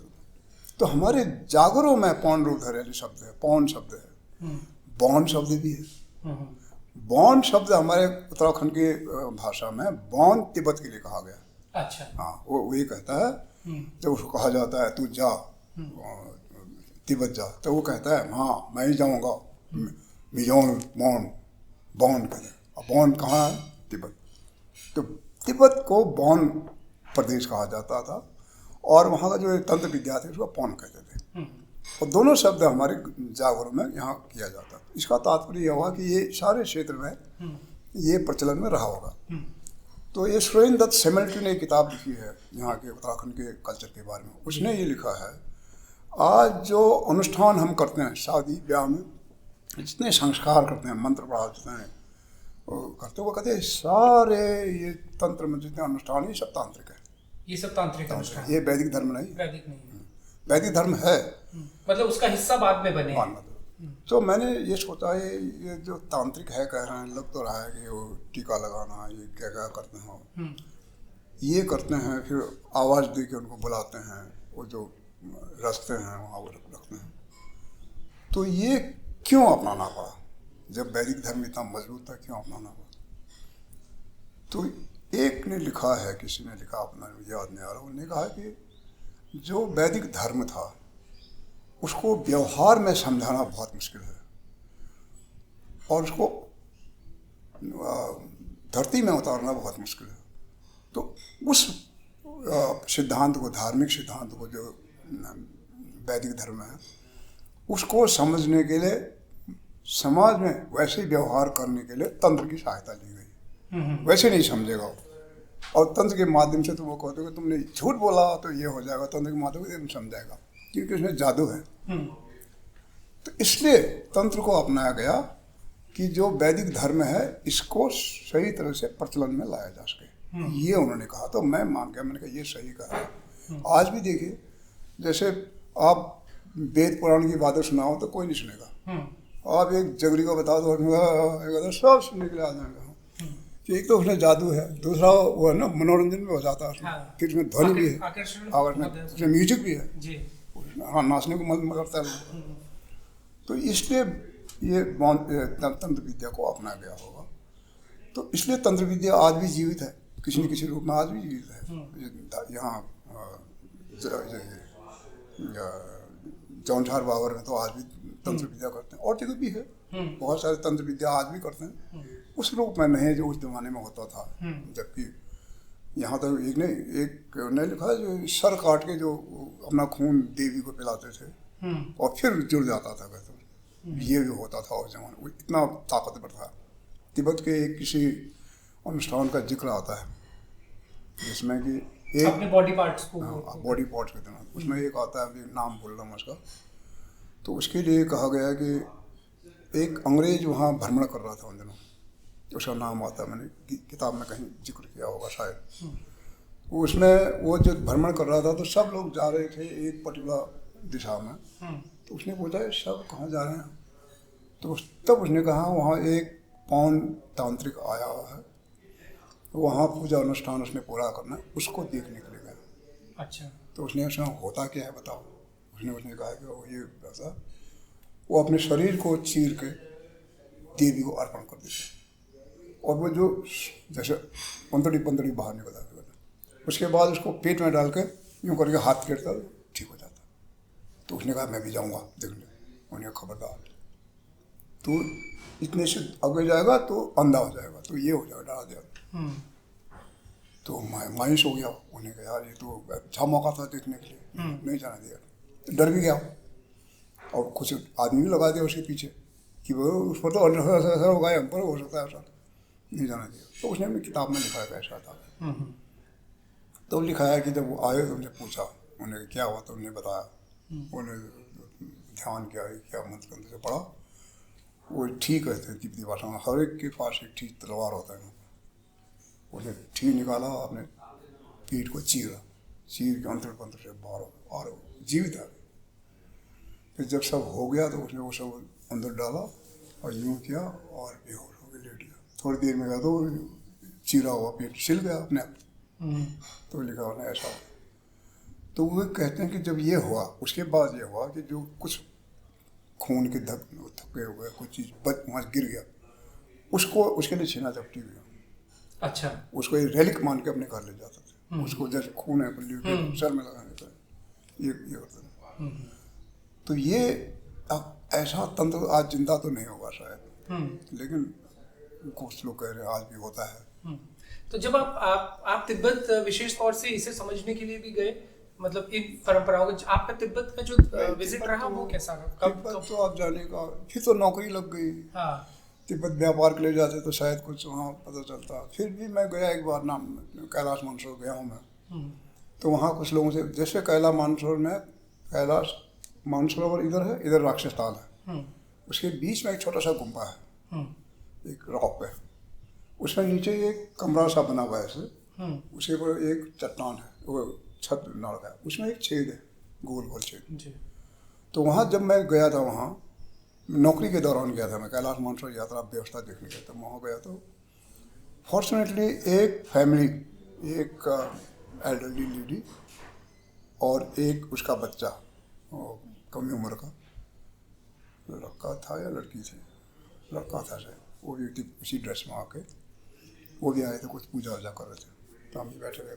तो हमारे जागरों में पौन रूप धरहली शब्द है, पौन शब्द है। बौन शब्द भी है। बौन शब्द हमारे उत्तराखंड की भाषा में बौन तिब्बत के लिए कहा गया। अच्छा। हाँ, वो ये कहता है, जब उसको कहा जाता है तू जा तिब्बत जा, तो वो कहता है हाँ मैं ही जाऊँगा, मिजोन बौन, बौन कहते हैं। और बौन कहाँ है? तिब्बत। तो तिब्बत को बौन प्रदेश कहा जाता था, और वहाँ का जो तंत्र विद्या थी उसको पौन कहते थे। और दोनों शब्द हमारे जागरों में यहाँ किया जाता है। इसका तात्पर्य यह हुआ कि ये सारे क्षेत्र में ये प्रचलन में रहा होगा। तो ये सुरेंद्र दत्त सेमल्टी ने किताब लिखी है यहाँ के उत्तराखंड के कल्चर के बारे में। उसने ये लिखा है, आज जो अनुष्ठान हम करते हैं शादी ब्याह में, जितने संस्कार करते हैं, मंत्र पढ़ा देते हैं, करते, वो कहते हैं सारे ये तंत्र में जितने अनुष्ठान ये सब तांत्रिक है। ये सब तांत्रिक अनुष्ठान, ये वैदिक धर्म नहीं। वैदिक नहीं है। वैदिक धर्म है, मतलब उसका हिस्सा बाद में बने। तो मैंने ये सोचा ये जो तांत्रिक है कह रहे हैं, लग तो रहा है कि वो टीका लगाना, ये क्या क्या करते हैं, ये करते हैं, फिर आवाज़ दे के उनको बुलाते हैं, वो जो रखते हैं वहाँ वो रखते हैं। तो ये क्यों अपनाना पड़ा? जब वैदिक धर्म इतना मजबूत था, क्यों अपनाना पड़ा? तो एक ने लिखा है, किसी ने लिखा, अपना याद नहीं आ रहा, उन्होंने कहा कि जो वैदिक धर्म था उसको व्यवहार में समझाना बहुत मुश्किल है, और उसको धरती में उतारना बहुत मुश्किल है। तो उस सिद्धांत को, धार्मिक सिद्धांत को जो वैदिक धर्म है, उसको समझने के लिए समाज में वैसे व्यवहार करने के लिए तंत्र की सहायता ली गई। वैसे नहीं समझेगा वो, और तंत्र के माध्यम से तो वो कहते हैं तुमने झूठ बोला तो ये हो जाएगा, तंत्र के माध्यम से तुम समझाएगा, क्योंकि उसमें जादू है। तो इसलिए तंत्र को अपनाया गया कि जो वैदिक धर्म है इसको सही तरह से प्रचलन में लाया जा सके, ये उन्होंने कहा। तो मैं मान गया, मैंने कहा ये सही कहा। आज भी देखिए, जैसे आप वेद पुराण की बातें सुनाओ तो कोई नहीं सुनेगा, आप एक जगरी को बता दो सब सुनने के लिए आ जाएगा। कि एक तो उसमें जादू है, दूसरा वो है ना मनोरंजन भी हो जाता है, फिर उसमें ध्वनि भी है, उसमें म्यूजिक भी है, हाँ नाचने को मन करता है लोगों को। तो इसलिए ये तंत्र विद्या को अपनाया गया होगा। तो इसलिए तंत्र विद्या आज भी जीवित है, किसी न किसी रूप में आज भी जीवित है। यहाँ जौनझार बाबर में तो आज भी तंत्र विद्या करते हैं, और जगह भी है बहुत सारे तंत्र विद्या आज भी करते हैं, उस रूप में नहीं जो उस जमाने में होता था। जबकि यहाँ तो एक ने लिखा है जो सर काट के जो अपना खून देवी को पिलाते थे और फिर जुड़ जाता था, कहते ये भी होता था उस जमाने, वो इतना ताकतवर था। तिब्बत के एक किसी अनुष्ठान का जिक्र आता है जिसमें कि एक अपने बॉडी पार्ट्स को, बॉडी पार्ट्स कहते हैं, उसमें एक आता है, नाम भूल रहा हूँ उसका। तो उसके लिए कहा गया कि एक अंग्रेज वहाँ भ्रमण कर रहा था उन दिनों, उसका नाम आता है, मैंने किताब में कहीं जिक्र किया होगा शायद। उसमें वो जो भ्रमण कर रहा था तो सब लोग जा रहे थे एक पर्टिकुलर दिशा में। तो उसने पूछा सब कहाँ जा रहे हैं? तो तब उसने कहा वहाँ एक पौन तांत्रिक आया हुआ है, वहाँ पूजा अनुष्ठान उसने पूरा करना है, उसको देखने के लिए गया। अच्छा। तो उसने होता क्या है बताओ? उसने कहा कि वो ये वैसा, वो अपने शरीर को चीर के देवी को अर्पण कर देते, और वो जो जैसे पंतड़ी बाहर निकल जाती, उसके बाद उसको पेट में डाल के यूँ करके हाथ फेरता, ठीक हो जाता। तो उसने कहा मैं भी जाऊँगा देखने। उन्हें खबरदार, तो इतने से आगे जाएगा तो अंधा हो जाएगा, तो ये हो जाएगा, डरा दिया। तो मायूस हो गया। उन्हें कहा यार ये तो अच्छा मौका था देखने के लिए, नहीं जाना दिया। तो डर भी गया, और कुछ आदमी भी लगा दिया उसके पीछे कि वो उस पर तो असर होगा, हम पर हो सकता है ऐसा, नहीं जाना दिया। तो उसने अपनी किताब में लिखा है कैसा था। तो लिखा है कि जब वो आए तो उनसे पूछा उन्हें क्या हुआ, तो उन्हें बताया, उन्हें ध्यान किया, क्या मंत्र से पढ़ा, वो ठीक कहते हैं तिब्बती भाषा में, हर एक के पास एक ठीक तलवार होता है। उसने ठीक निकाला, अपने पीठ को चीर के अंतर पंतर से बाहर और जीवित आ गई। फिर जब सब हो गया तो उसने वो सब अंदर डाला और यूँ किया और बेहोश हो गया, लेट गया। थोड़ी देर में गया तो चीरा हुआ पेट छिल गया अपने आप। तो लिखा उन्हें ऐसा हो। तो वो कहते हैं कि जब ये हुआ उसके बाद ये हुआ कि जो कुछ खून के थके हुए कुछ चीज़ वहाँ गिर गया, उसको उसके लिए छीना झपटी हुई। अच्छा, उसको एक रेलिक मान के अपने घर ले जाते थे। उसको जैसे खून है सर में लगाने का ये होता था। तो ये अब ऐसा तंत्र आज जिंदा तो नहीं होगा शायद, लेकिन कुछ लोग कह रहे हैं आज भी होता है। तो जब आप तिब्बत विशेष तौर से इसे समझने के लिए भी गए, मतलब इन परंपराओं का आपका तिब्बत का जो विजिट रहा वो कैसा रहा? तिब्बत तो आप जाने का, फिर तो नौकरी लग गई। हाँ, तिब्बत व्यापार के लिए जाते तो शायद कुछ वहाँ पता चलता। फिर भी मैं गया एक बार ना, कैलाश मानसरोवर गया हूँ मैं। तो वहाँ कुछ लोगों से, जैसे कैलाश मानसरोवर इधर है, इधर राक्षस ताल है, उसके बीच में एक छोटा सा गुम्बा है, एक रॉक है। उसमें नीचे एक कमरा सा बना हुआ है ऐसे, उसके ऊपर एक चट्टान है, वो छत नाड़ है, उसमें एक छेद है, गोल गोल छेद। तो वहाँ जब मैं गया था, वहाँ नौकरी के दौरान गया था मैं, कैलाश मानसरोवर यात्रा व्यवस्था देखने गया था। वहाँ गया तो फॉर्चुनेटली एक फैमिली, एक एल्डरली लेडी और एक उसका बच्चा, कम उम्र का लड़का था या लड़की थी, लड़का था शायद, वो भी उसी ड्रेस में आके वो भी आए थे, कुछ पूजा वूजा कर रहे थे। तो हम भी बैठे रहे,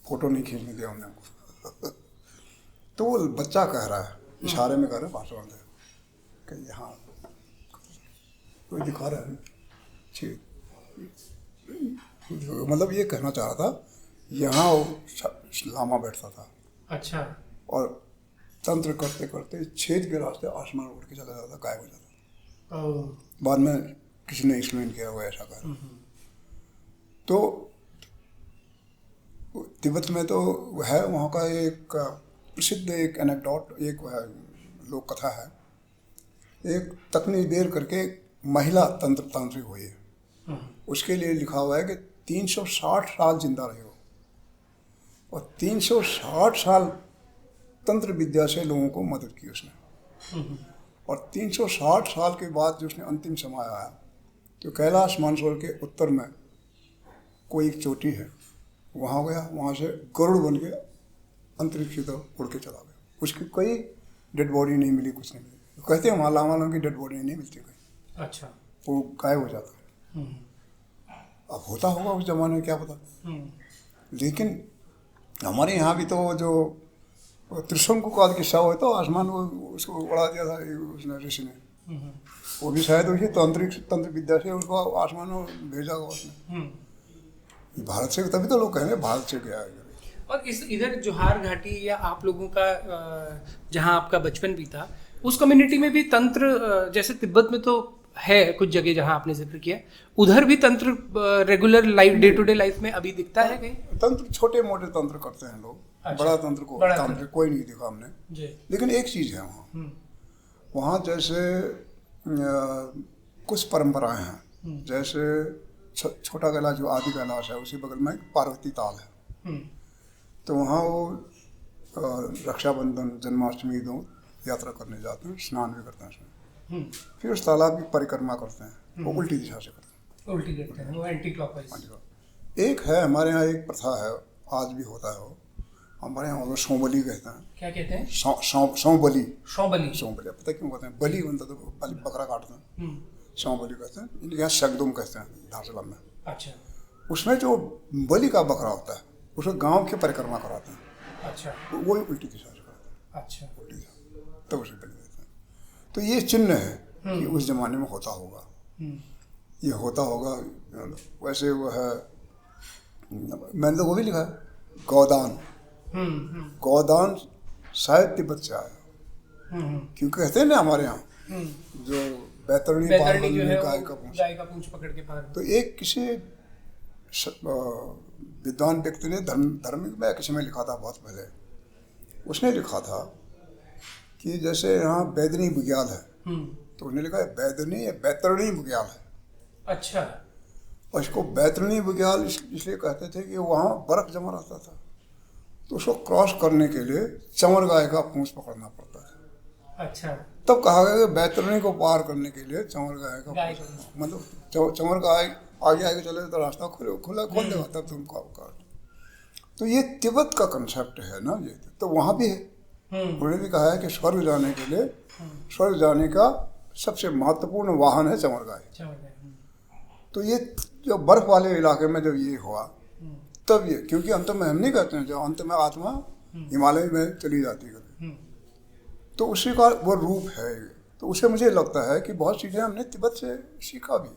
फोटो नहीं खींचने दिया हमने हमको। तो वो बच्चा कह रहा है, इशारे में कह रहा है भाषण में कि यहाँ कोई दिखा रहा है, मतलब ये कहना चाह रहा था यहाँ लामा बैठता था। अच्छा। और तंत्र करते करते छेद के रास्ते आसमान उड़ के चला जाता, गायब हो जाता। बाद में किसी ने एक्सप्लेन किया हुआ ऐसा कर। तो तिब्बत में तो है, वहाँ का एक प्रसिद्ध एक एनेक्डोट, एक लोक कथा है। एक तकनी देर करके महिला तांत्रिक हुई है, उसके लिए लिखा हुआ है कि 360 साल जिंदा रही हो और 360 साल तंत्र विद्या से लोगों को मदद की उसने। और 360 साल के बाद जो उसने अंतिम समय आया, तो कैलाश मानसरोवर के उत्तर में कोई एक चोटी है, वहाँ गया, वहाँ से गरुड़ बन के अंतरिक्ष की तरफ उड़ के चला गया। उसकी कोई डेड बॉडी नहीं मिली, कुछ नहीं मिली। कहते हैं वहाँ लामालों की डेड बॉडी नहीं मिलती कहीं। अच्छा। वो गायब हो जाता। अब होता होगा उस जमाने में, क्या पता। लेकिन हमारे यहाँ भी तो जो त्रिशंकु का किस्सा हुआ तो आसमान वो उसको उड़ा दिया था उसने, ऋषि ने। वो भी शायद उसी तंत्र विद्या से उसको आसमान में भेजा हुआ उसने। भारत से, तभी तो लोग कह रहे हैं भारत से गया है। और इधर जोहार घाटी या आप लोगों का जहाँ आपका बचपन भी था, उस कम्युनिटी में भी तंत्र, जैसे तिब्बत में तो है कुछ जगह जहाँ आपने जिक्र किया, उधर भी तंत्र regular life, day to day life में अभी दिखता है कहीं? तंत्र छोटे मोटे तंत्र करते हैं लोग। अच्छा। बड़ा तंत्र कोई नहीं देखा हमने। लेकिन एक चीज है वहाँ जैसे कुछ परंपराएं हैं। जैसे छोटा कैलाश जो आदि कैलाश है, उसी बगल में पार्वती ताल है। तो वहाँ वो रक्षाबंधन, जन्माष्टमी दो यात्रा करने जाते हैं, स्नान भी करते हैं उसमें। फिर उस तालाब की परिक्रमा करते हैं, वो उल्टी दिशा से करते हैं। उल्टी करते हैं, वो एंटी क्लॉकवाइज। एक है हमारे यहाँ, एक प्रथा है, आज भी होता है वो, हमारे यहाँ सौंबली कहते हैं। क्या कहते हैं? सौंबली। सौंबली पता क्यों कहते हैं? बलि बनता तो बकरा काटते हैं, सौंबली कहते हैं। इनके यहाँ शगदुम कहते हैं धारसला में। अच्छा। उसमें जो बलि का बकरा होता है, उसको गांव की परिक्रमा कराते हैं। अच्छा। वो उल्टी दिशा से कराते हैं। अच्छा। उल्टी दिशा, तब उसे बलि देते हैं। तो ये चिन्ह है कि उस जमाने में होता होगा, ये होता होगा। वैसे वो है, मैंने तो वो भी लिखा है, गौदान। गौदान शायद तिब्बत से आया, क्योंकि कहते हैं ना हमारे यहाँ जो बैतरणी जो है गाय का पूंछ पकड़ के पार। तो एक किसी विद्वान व्यक्ति ने धार्मिक में किसी में लिखा था बहुत पहले, उसने लिखा था कि जैसे यहाँ बैदनी बुग्याल है, तो उन्होंने लिखा है बैतरणी या बैतरणी बुग्याल है। अच्छा। और इसको बैतरणी बुग्याल इसलिए कहते थे कि वहाँ बर्फ जमा रहता था, तो उसको क्रॉस करने के लिए चंवर गाय का पूंछ पकड़ना पड़ता था। अच्छा। तब कहा गया कि बैतरणी को पार करने के लिए चंवर गाय का मतलब चंवर गाय आगे आगे चले तो रास्ता खुला खोल देगा, तब तुमको काट। तो ये तिब्बत का कंसेप्ट है ना, ये तो वहाँ भी है। उन्होंने भी कहा है कि स्वर्ग जाने के लिए, स्वर्ग जाने का सबसे महत्वपूर्ण वाहन है चंवर गाय। तो ये जो बर्फ वाले इलाके में जब ये हुआ तब ये, क्योंकि अंत में हम नहीं कहते हैं, जो अंत में आत्मा हिमालय में चली जाती है, तो उसी का वो रूप है। तो उसे मुझे लगता है कि बहुत चीज़ें हमने तिब्बत से सीखा भी,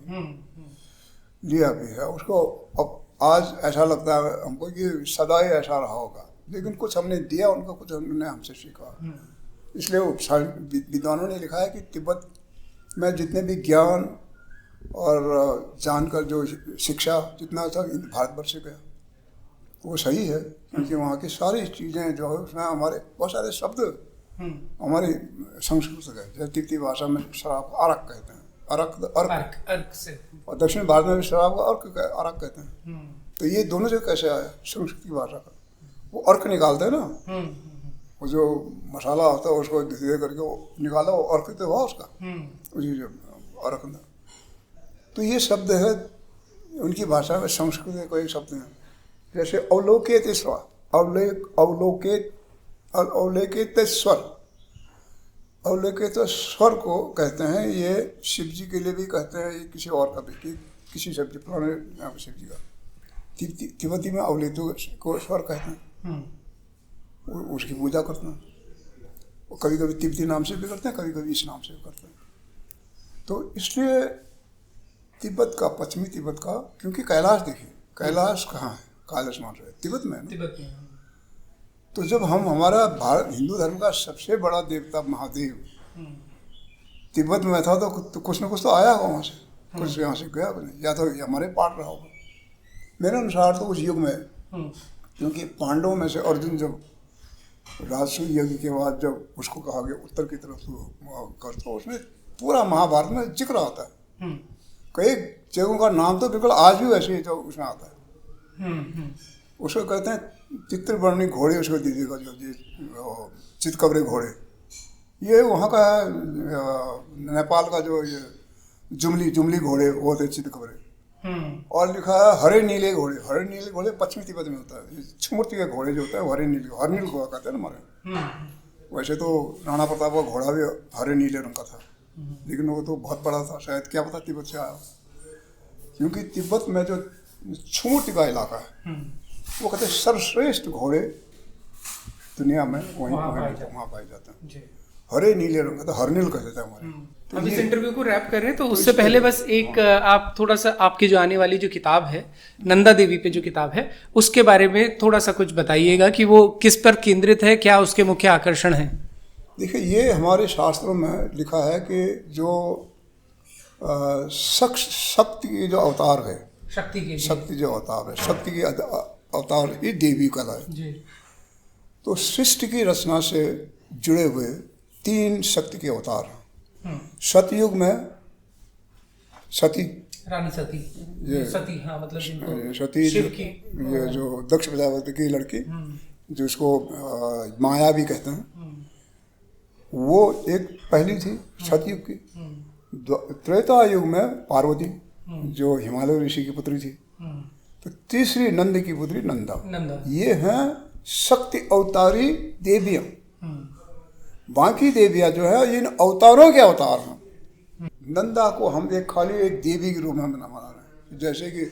लिया भी है उसको। अब आज ऐसा लगता है हमको कि सदा ही ऐसा रहा होगा, लेकिन कुछ हमने दिया उनको, कुछ हमने हमसे सीखा। इसलिए विद्वानों ने लिखा है कि तिब्बत में जितने भी ज्ञान और जानकर जो शिक्षा जितना था भारतवर्ष से गया, वो सही है, क्योंकि वहाँ की सारी चीज़ें जो है उसमें हमारे बहुत सारे शब्द हमारी संस्कृत से गए। जैसे तिब्बती भाषा में शराब अर्क कहते हैं, अर्क से, और दक्षिण भारत में भी शराब को अर्क कहते हैं। तो ये दोनों से कैसे आया? संस्कृत की भाषा का वो अर्क निकालते हैं ना, वो जो मसाला होता है उसको धीरे करके वो निकाला, वो अर्क तो हुआ उसका, उसी जो अर्क ना। तो ये शब्द है उनकी भाषा में, संस्कृत में कोई शब्द है। जैसे अवलोकित स्वर, अवलोकित स्वर, अवलोकित स्वर को कहते हैं, ये शिव जी के लिए भी कहते हैं, ये किसी और का भी, किसी शिव जी, पुराने शिव जी का। तिब्बती में अवलोकित को स्वर कहते हैं, उसकी पूजा करते हैं। वो कभी कभी तिब्बती नाम से भी करते हैं, कभी कभी इस नाम से भी करते हैं। तो इसलिए तिब्बत का, पश्चिमी तिब्बत का, क्योंकि कैलाश देखिए, कैलाश कहाँ है? कैलाश मान रहे तिब्बत में, तिब्बत में। तो जब हम हमारा भारत हिंदू धर्म का सबसे बड़ा देवता महादेव तिब्बत में था, तो कुछ ना कुछ तो आया होगा वहाँ से, कुछ यहाँ से गया नहीं, या तो हमारे पार्ट रहा होगा। मेरे अनुसार तो उस युग में, क्योंकि पांडवों में से अर्जुन जब राजसूय यज्ञ के बाद जब उसको कहा गया उत्तर की तरफ कर, तो उसमें पूरा महाभारत में जिक्र आता है। कई जगहों का नाम तो बिल्कुल आज भी वैसे ही जो उसमें आता है। उसको कहते हैं चित्रवर्णी घोड़े, उसको दीजिएगा जो चितकबरे घोड़े, ये वहाँ का नेपाल का जो ये जुमली घोड़े वो होते चितकबरे। और लिखा है हरे नीले घोड़े, हरे नीले घोड़े पश्चिमी तिब्बत में होता है। छुमूर्ति के घोड़े जो होता है हरे नीले, हरनील घोड़ा कहते हैं ना हमारे। वैसे तो राणा प्रताप का घोड़ा भी हरे नीले रंग का था, लेकिन वो तो बहुत बड़ा था, शायद क्या पता तिब्बत से आया। क्योंकि तिब्बत में जो छुमूर्ति का इलाका है, वो कहते हैं सर्वश्रेष्ठ घोड़े दुनिया में वहाँ पाए जाते हैं। हरे नीले रंग का, हरनील कहते थे हमारे। तो अब इस इंटरव्यू को रैप कर रहे हैं, तो उससे पहले बस एक आप थोड़ा सा आपकी जो आने वाली जो किताब है, नंदा देवी पे जो किताब है, उसके बारे में थोड़ा सा कुछ बताइएगा कि वो किस पर केंद्रित है, क्या उसके मुख्य आकर्षण हैं? देखिए, ये हमारे शास्त्रों में लिखा है कि जो शक्ति की जो अवतार है, शक्ति जो अवतार है, शक्ति की अवतार ये देवी कला है। तो सृष्टि की रचना से जुड़े हुए 3 शक्ति के अवतार हैं। सतयुग में सती, रानी सती, ये सती, हाँ मतलब सती, ये जो दक्ष प्रजापति की लड़की, जिसको माया भी कहते हैं, वो एक पहली थी सतयुग की। त्रेता युग में पार्वती, जो हिमालय ऋषि की पुत्री थी। तो तीसरी नंद की पुत्री नंदा। ये हैं शक्ति अवतारी देवियां। बाकी देवियां जो है इन अवतारों के अवतार हैं। नंदा को हम एक देवी के रूप में बना रहे हैं। जैसे कि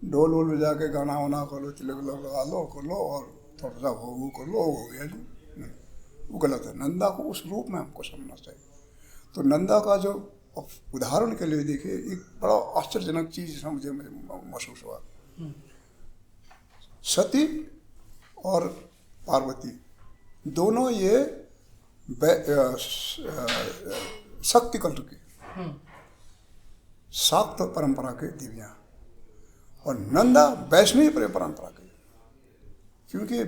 ढोल वोल बजा के गाना वाना कर लो, तिलक लगा लो, कर लो, और थोड़ा सा हो कर लो, हो गया जी। वो गलत है। नंदा को उस रूप में हमको समझना चाहिए। तो नंदा का जो उदाहरण के लिए देखिए, एक बड़ा आश्चर्यजनक चीज़ मुझे महसूस हुआ। सती और पार्वती दोनों ये शक्ति कल्प की शाक्त परंपरा के देवियां, और नंदा वैष्णवी परंपरा की। क्योंकि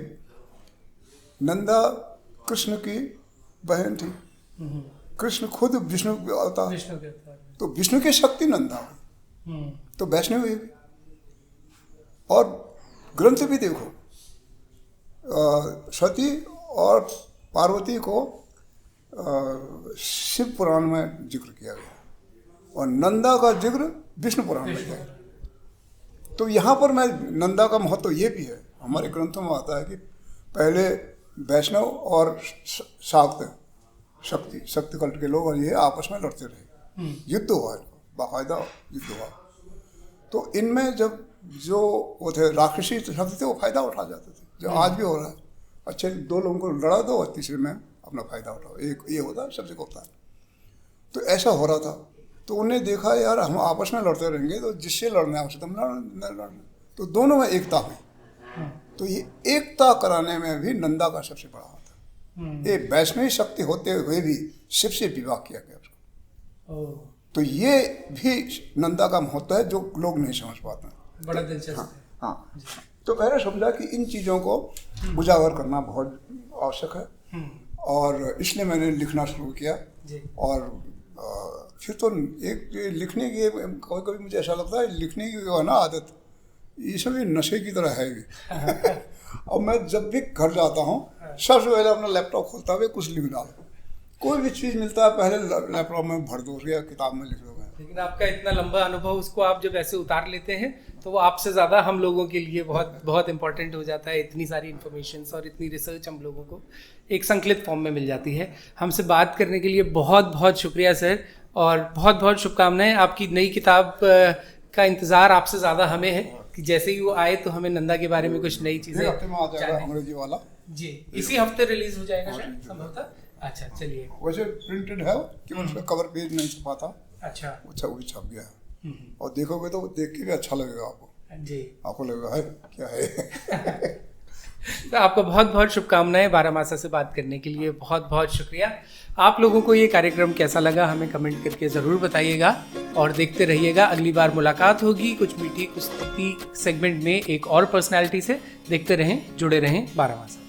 नंदा कृष्ण की बहन थी, कृष्ण खुद विष्णु के अवतार, विष्णु के अवतार। तो विष्णु की शक्ति नंदा हुई, तो वैष्णव हुई भी। और ग्रंथ भी देखो, सती और पार्वती को शिव पुराण में जिक्र किया गया और नंदा का जिक्र विष्णु पुराण में किया गया। तो यहाँ पर मैं नंदा का महत्व ये भी है, हमारे ग्रंथों में आता है कि पहले वैष्णव और शाक्त शक्ति कल्ट के लोग और ये आपस में लड़ते रहे, युद्ध हुआ, बाकायदा युद्ध हुआ। तो इनमें जब जो वो थे राक्षसी शक्ति थे वो फायदा उठा जाते थे, जो आज भी हो रहा है। अच्छे दो लोगों को लड़ा दो और तीसरे में अपना फायदा उठाओ, एक ये होता है सबसे होता है। तो ऐसा हो रहा था, तो उन्हें देखा यार हम आपस में लड़ते रहेंगे तो जिससे लड़ना है उससे तुम लड़ना, तो दोनों में एकता हुई। तो ये एकता कराने में भी नंदा का सबसे बड़ा हाथ है। ये वैष्णवी शक्ति होते हुए भी शिव से विवाह किया गया उसको। तो ये भी नंदा का महत्व है जो लोग नहीं समझ पाते हैं। बड़ा दिलचस्प। हाँ, तो मैंने समझा कि इन चीज़ों को उजागर करना बहुत आवश्यक है और इसलिए मैंने लिखना शुरू किया। और फिर तो एक लिखने की कभी कभी मुझे ऐसा लगता है लिखने की जो है ना आदत, ये सब नशे की तरह है भी। और मैं जब भी घर जाता हूँ सबसे पहले अपना लैपटॉप खोलता हुआ कुछ लिख डालो, कोई भी चीज़ मिलता है पहले लैपटॉप में भर दो या किताब में लिख दो। लेकिन आपका इतना लंबा अनुभव, उसको आप जब ऐसे उतार लेते हैं तो वो आपसे ज़्यादा हम लोगों के लिए बहुत बहुत इंपॉर्टेंट हो जाता है। इतनी सारी इन्फॉर्मेशन और इतनी रिसर्च हम लोगों को एक संकलित फॉर्म में मिल जाती है। हमसे बात करने के लिए बहुत बहुत शुक्रिया सर, और बहुत बहुत शुभकामनाएं। आपकी नई किताब का इंतज़ार आपसे ज़्यादा हमें है कि जैसे ही वो आए तो हमें नंदा के बारे में कुछ नई चीज़ें अंग्रेजी वाला जी इसी हफ्ते रिलीज हो जाएगा शायद संभवतः। अच्छा चलिए, वैसे प्रिंटेड है केवल उसका कवर पेज नहीं छपा था। अच्छा वो भी छप गया है और देखोगे तो देख के भी अच्छा लगेगा आपको जी, आपको लगेगा है क्या है। तो आपको बहुत बहुत शुभकामनाएं। बारामासा से बात करने के लिए बहुत बहुत शुक्रिया। आप लोगों को ये कार्यक्रम कैसा लगा हमें कमेंट करके ज़रूर बताइएगा और देखते रहिएगा। अगली बार मुलाकात होगी कुछ मीठी कुछ तीखी सेगमेंट में एक और पर्सनालिटी से। देखते रहें, जुड़े रहें बारामासा।